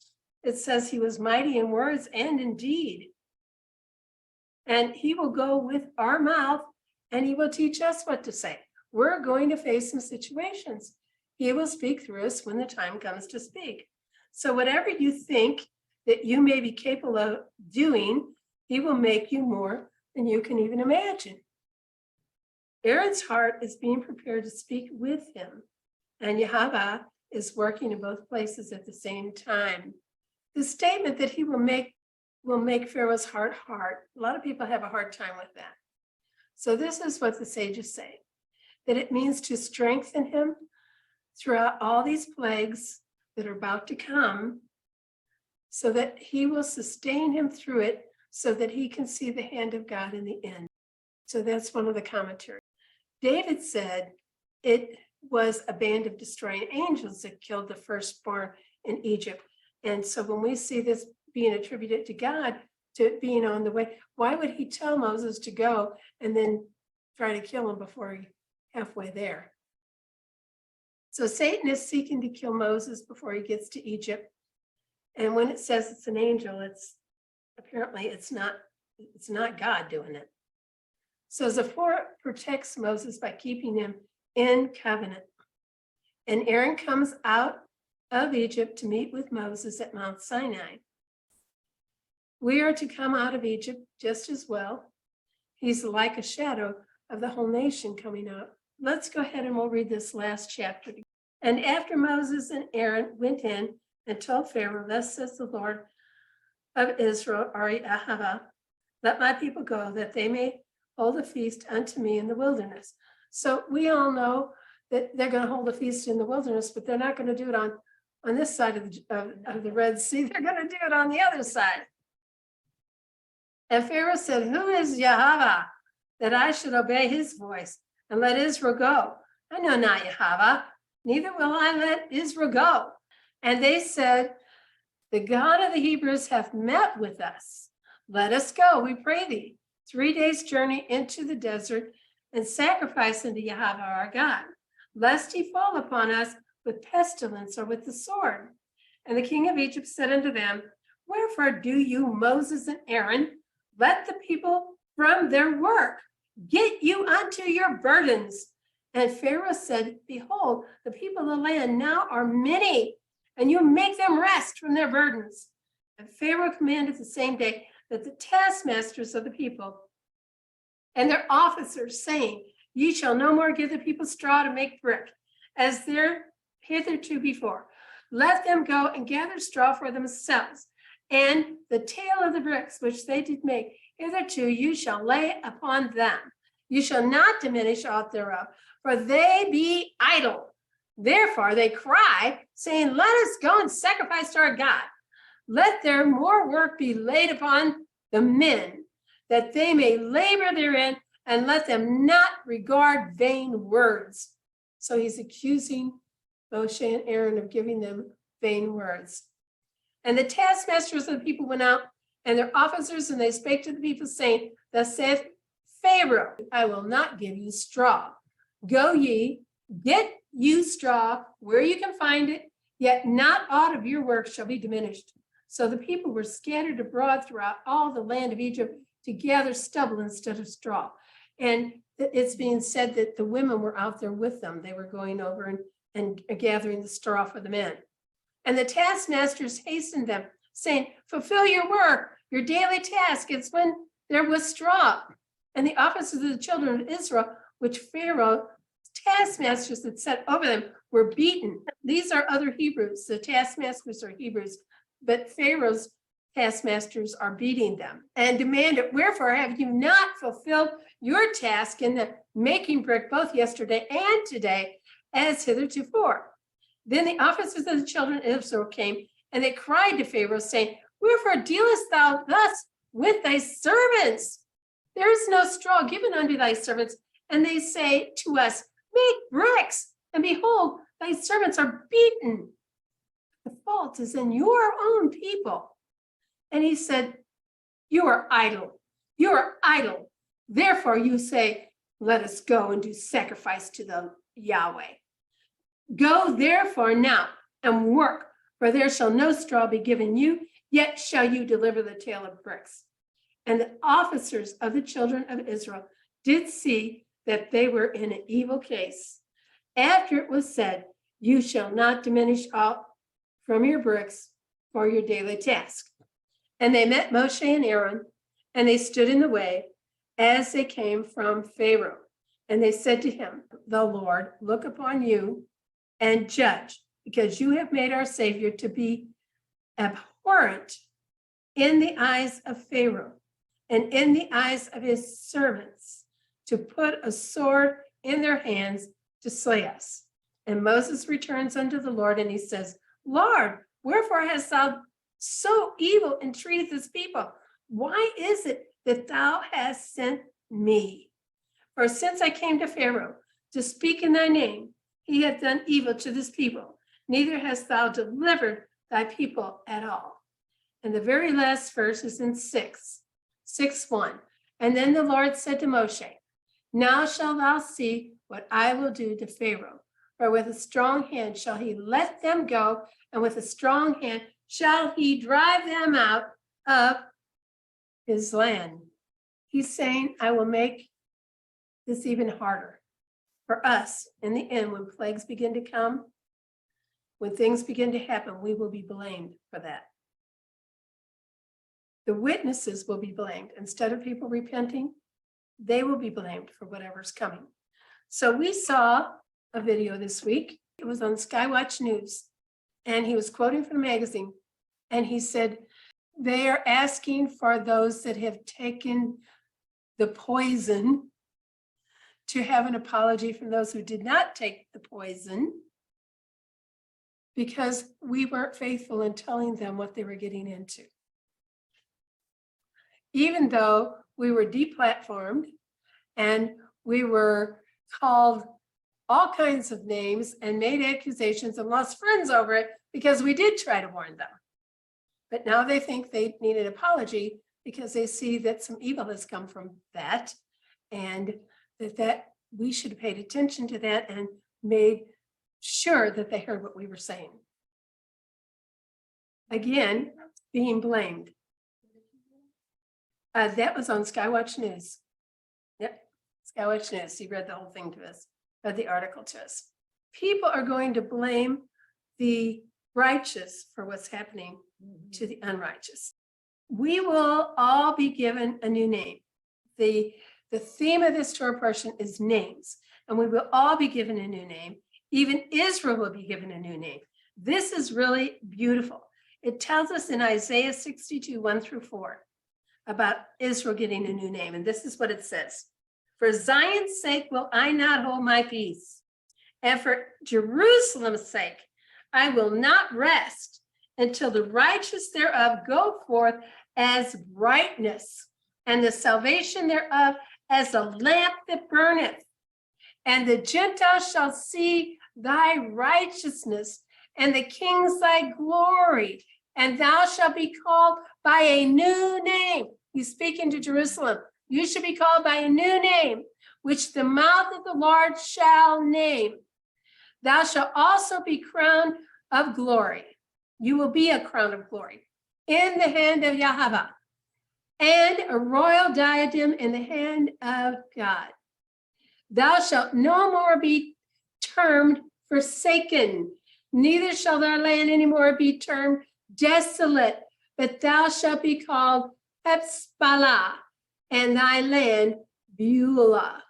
S1: it says he was mighty in words and in deed. And he will go with our mouth and he will teach us what to say. We're going to face some situations. He will speak through us when the time comes to speak. So whatever you think that you may be capable of doing, he will make you more than you can even imagine. Aaron's heart is being prepared to speak with him, and Yahweh is working in both places at the same time. The statement that he will make Pharaoh's heart hard. A lot of people have a hard time with that. So this is what the sages say, that it means to strengthen him throughout all these plagues that are about to come, so that he will sustain him through it so that he can see the hand of God in the end. So that's one of the commentaries. David said it was a band of destroying angels that killed the firstborn in Egypt. And so when we see this being attributed to God, to being on the way, why would he tell Moses to go and then try to kill him before he halfway there? So Satan is seeking to kill Moses before he gets to Egypt. And when it says it's an angel, it's not God doing it. So Zipporah protects Moses by keeping him in covenant. And Aaron comes out of Egypt to meet with Moses at Mount Sinai. We are to come out of Egypt just as well. He's like a shadow of the whole nation coming out. Let's go ahead and we'll read this last chapter. And after Moses and Aaron went in and told Pharaoh, thus says the Lord of Israel, Ari Ahava, let my people go, that they may hold a feast unto me in the wilderness. So we all know that they're going to hold a feast in the wilderness, but they're not going to do it on this side of the Red Sea. They're going to do it on the other side. And Pharaoh said, who is Yahweh, that I should obey his voice and let Israel go? I know not Yahweh, neither will I let Israel go. And they said, the God of the Hebrews hath met with us. Let us go, we pray thee, 3 days' journey into the desert, and sacrifice unto Yahweh our God, lest he fall upon us with pestilence or with the sword. And the king of Egypt said unto them, wherefore do you, Moses and Aaron, let the people from their work get you unto your burdens? And Pharaoh said, behold, the people of the land now are many, and you make them rest from their burdens. And Pharaoh commanded the same day that the taskmasters of the people and their officers, saying, ye shall no more give the people straw to make brick, as there hitherto before. Let them go and gather straw for themselves, and the tail of the bricks which they did make hitherto you shall lay upon them. You shall not diminish aught thereof, for they be idle. Therefore they cry, saying, let us go and sacrifice to our God. Let their more work be laid upon the men, that they may labor therein, and let them not regard vain words. So he's accusing Moshe and Aaron of giving them vain words. And the taskmasters of the people went out, and their officers, and they spake to the people, saying, thus saith Pharaoh, I will not give you straw. Go ye, get you straw where you can find it, yet not aught of your work shall be diminished. So the people were scattered abroad throughout all the land of Egypt to gather stubble instead of straw. And it's being said that the women were out there with them. They were going over and gathering the straw for the men. And the taskmasters hastened them, saying, fulfill your work, your daily task. It's when there was straw. And the officers of the children of Israel, which Pharaoh's taskmasters had set over them, were beaten. These are other Hebrews. The taskmasters are Hebrews, but Pharaoh's taskmasters are beating them and demanded, wherefore have you not fulfilled your task in the making brick both yesterday and today as heretofore? Then the officers of the children of Israel came, and they cried to Pharaoh, saying, wherefore dealest thou thus with thy servants? There is no straw given unto thy servants. And they say to us, make bricks, and behold, thy servants are beaten. The fault is in your own people. And he said, you are idle. You are idle. Therefore you say, let us go and do sacrifice to the Yahweh. Go therefore now and work, for there shall no straw be given you, yet shall you deliver the tale of bricks. And the officers of the children of Israel did see that they were in an evil case. After it was said, you shall not diminish aught from your bricks for your daily task. And they met Moshe and Aaron, and they stood in the way as they came from Pharaoh. And they said to him, the Lord look upon you and judge, because you have made our Savior to be abhorrent in the eyes of Pharaoh and in the eyes of his servants, to put a sword in their hands to slay us. And Moses returns unto the Lord, and he says, Lord, wherefore hast thou so evil entreated this people? why is it that thou hast sent me? For since I came to Pharaoh to speak in thy name, he hath done evil to this people, neither hast thou delivered thy people at all. And the very last verse is in 6:1. And then the Lord said to Moshe, now shalt thou see what I will do to Pharaoh, for with a strong hand shall he let them go, and with a strong hand shall he drive them out of his land. He's saying, I will make this even harder for us in the end. When plagues begin to come, when things begin to happen, we will be blamed for that. The witnesses will be blamed. Instead of people repenting, they will be blamed for whatever's coming. So we saw a video this week. It was on Skywatch News, and he was quoting from the magazine, and he said, they are asking for those that have taken the poison to have an apology from those who did not take the poison, because we weren't faithful in telling them what they were getting into. Even though we were deplatformed and we were called all kinds of names and made accusations and lost friends over it, because we did try to warn them. But now they think they need an apology because they see that some evil has come from that, and that we should have paid attention to that and made sure that they heard what we were saying. Again, being blamed. That was on Skywatch News. Yep, Skywatch News. He read the whole thing to us, read the article to us. People are going to blame the righteous for what's happening to the unrighteous. We will all be given a new name. The theme of this Torah portion is names, and we will all be given a new name. Even Israel will be given a new name. This is really beautiful. It tells us in Isaiah 62, 1-4, about Israel getting a new name. And this is what it says. For Zion's sake will I not hold my peace, and for Jerusalem's sake I will not rest until the righteous thereof go forth as brightness, and the salvation thereof as a lamp that burneth. And the Gentiles shall see thy righteousness, and the kings thy glory, and thou shalt be called by a new name. He's speaking to Jerusalem. You should be called by a new name, which the mouth of the Lord shall name. Thou shalt also be crowned of glory. You will be a crown of glory in the hand of Yahweh, and a royal diadem in the hand of God. Thou shalt no more be termed forsaken, neither shall thy land anymore be termed desolate, but thou shalt be called Hepzibah, and thy land Beulah.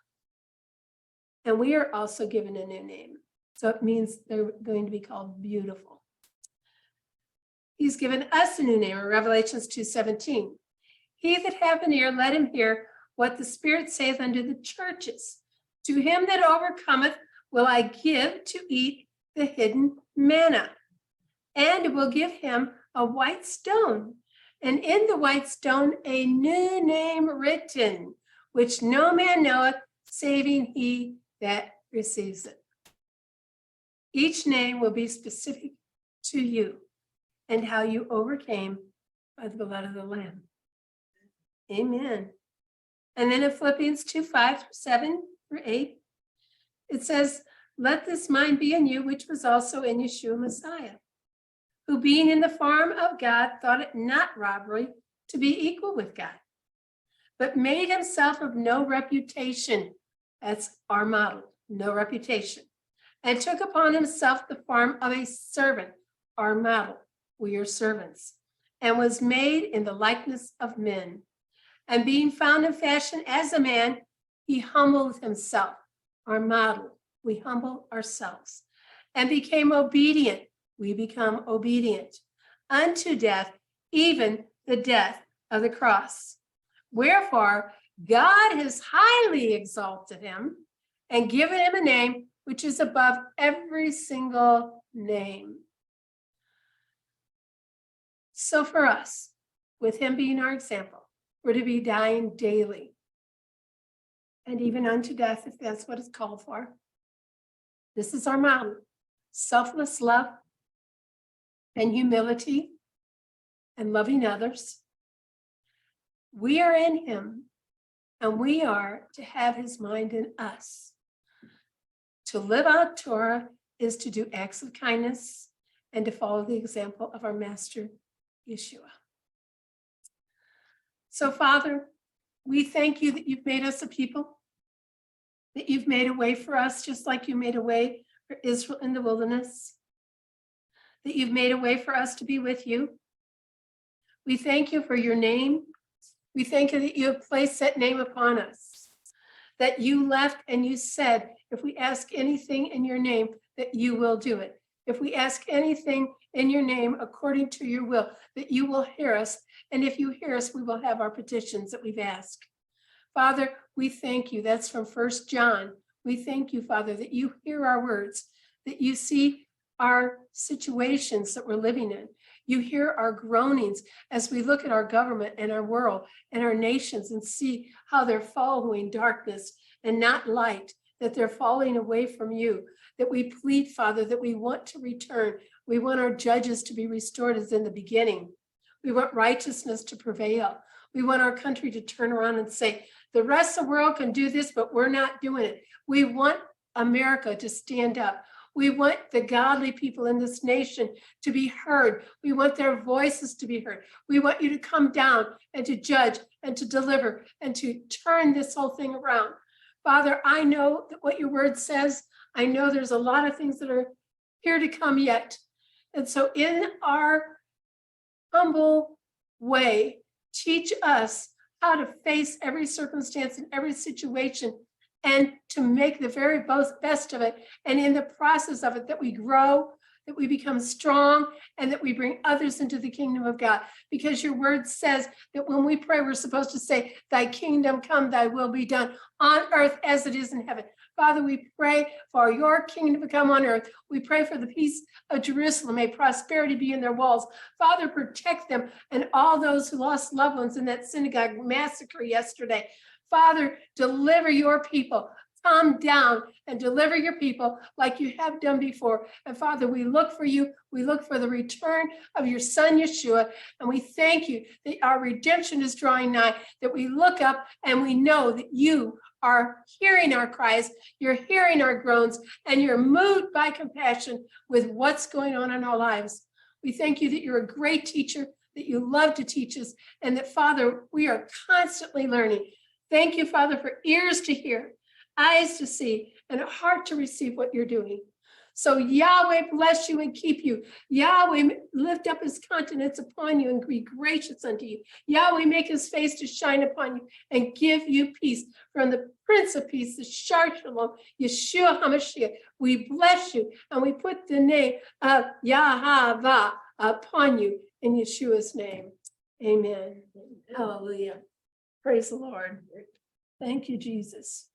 S1: And we are also given a new name. So it means they're going to be called beautiful. He's given us a new name in Revelations 2:17. He that hath an ear, let him hear what the Spirit saith unto the churches. To him that overcometh will I give to eat the hidden manna, and will give him a white stone, and in the white stone a new name written, which no man knoweth, saving he that receives it. Each name will be specific to you and how you overcame by the blood of the Lamb. Amen. And then in Philippians 2:5-7-8, it says, let this mind be in you, which was also in Yeshua Messiah, who being in the form of God, thought it not robbery to be equal with God, but made himself of no reputation. That's our model, no reputation. And took upon himself the form of a servant, our model, we are servants, and was made in the likeness of men. And being found in fashion as a man, he humbled himself, our model. We humble ourselves, and became obedient. We become obedient unto death, even the death of the cross. Wherefore, God has highly exalted him and given him a name which is above every single name. So for us, with him being our example, we're to be dying daily. And even unto death, if that's what it's called for. This is our model: selfless love and humility and loving others. We are in him, and we are to have his mind in us. To live out Torah is to do acts of kindness and to follow the example of our master, Yeshua. So, Father, we thank you that you've made us a people, that you've made a way for us, just like you made a way for Israel in the wilderness, that you've made a way for us to be with you. We thank you for your name. We thank you that you have placed that name upon us, that you left and you said, if we ask anything in your name, that you will do it. If we ask anything in your name according to your will, that you will hear us. And if you hear us, we will have our petitions that we've asked. Father, we thank you. That's from 1 John. We thank you, Father, that you hear our words, that you see our situations that we're living in. You hear our groanings as we look at our government and our world and our nations and see how they're following darkness and not light, that they're falling away from you, that we plead, Father, that we want to return. We want our judges to be restored as in the beginning. We want righteousness to prevail. We want our country to turn around and say, the rest of the world can do this, but we're not doing it. We want America to stand up. We want the godly people in this nation to be heard. We want their voices to be heard. We want you to come down and to judge and to deliver and to turn this whole thing around. Father, I know that what your word says, I know there's a lot of things that are here to come yet. And so in our humble way, teach us how to face every circumstance and every situation and to make the very best of it. And in the process of it, that we grow, that we become strong, and that we bring others into the kingdom of God. Because your word says that when we pray, we're supposed to say, thy kingdom come, thy will be done on earth as it is in heaven. Father, we pray for your kingdom to come on earth. We pray for the peace of Jerusalem. May prosperity be in their walls. Father, protect them and all those who lost loved ones in that synagogue massacre yesterday. Father, deliver your people. Come down and deliver your people like you have done before. And Father, we look for you. We look for the return of your son, Yeshua. And we thank you that our redemption is drawing nigh, that we look up and we know that you are hearing our cries, you're hearing our groans, and you're moved by compassion with what's going on in our lives. We thank you that you're a great teacher, that you love to teach us, and that, Father, we are constantly learning. Thank you, Father, for ears to hear, eyes to see, and a heart to receive what you're doing. So Yahweh bless you and keep you. Yahweh lift up his countenance upon you and be gracious unto you. Yahweh make his face to shine upon you and give you peace. From the Prince of Peace, the Shar Shalom, Yeshua HaMashiach, we bless you and we put the name of Yahweh upon you in Yeshua's name. Amen. Hallelujah. Praise the Lord. Thank you, Jesus.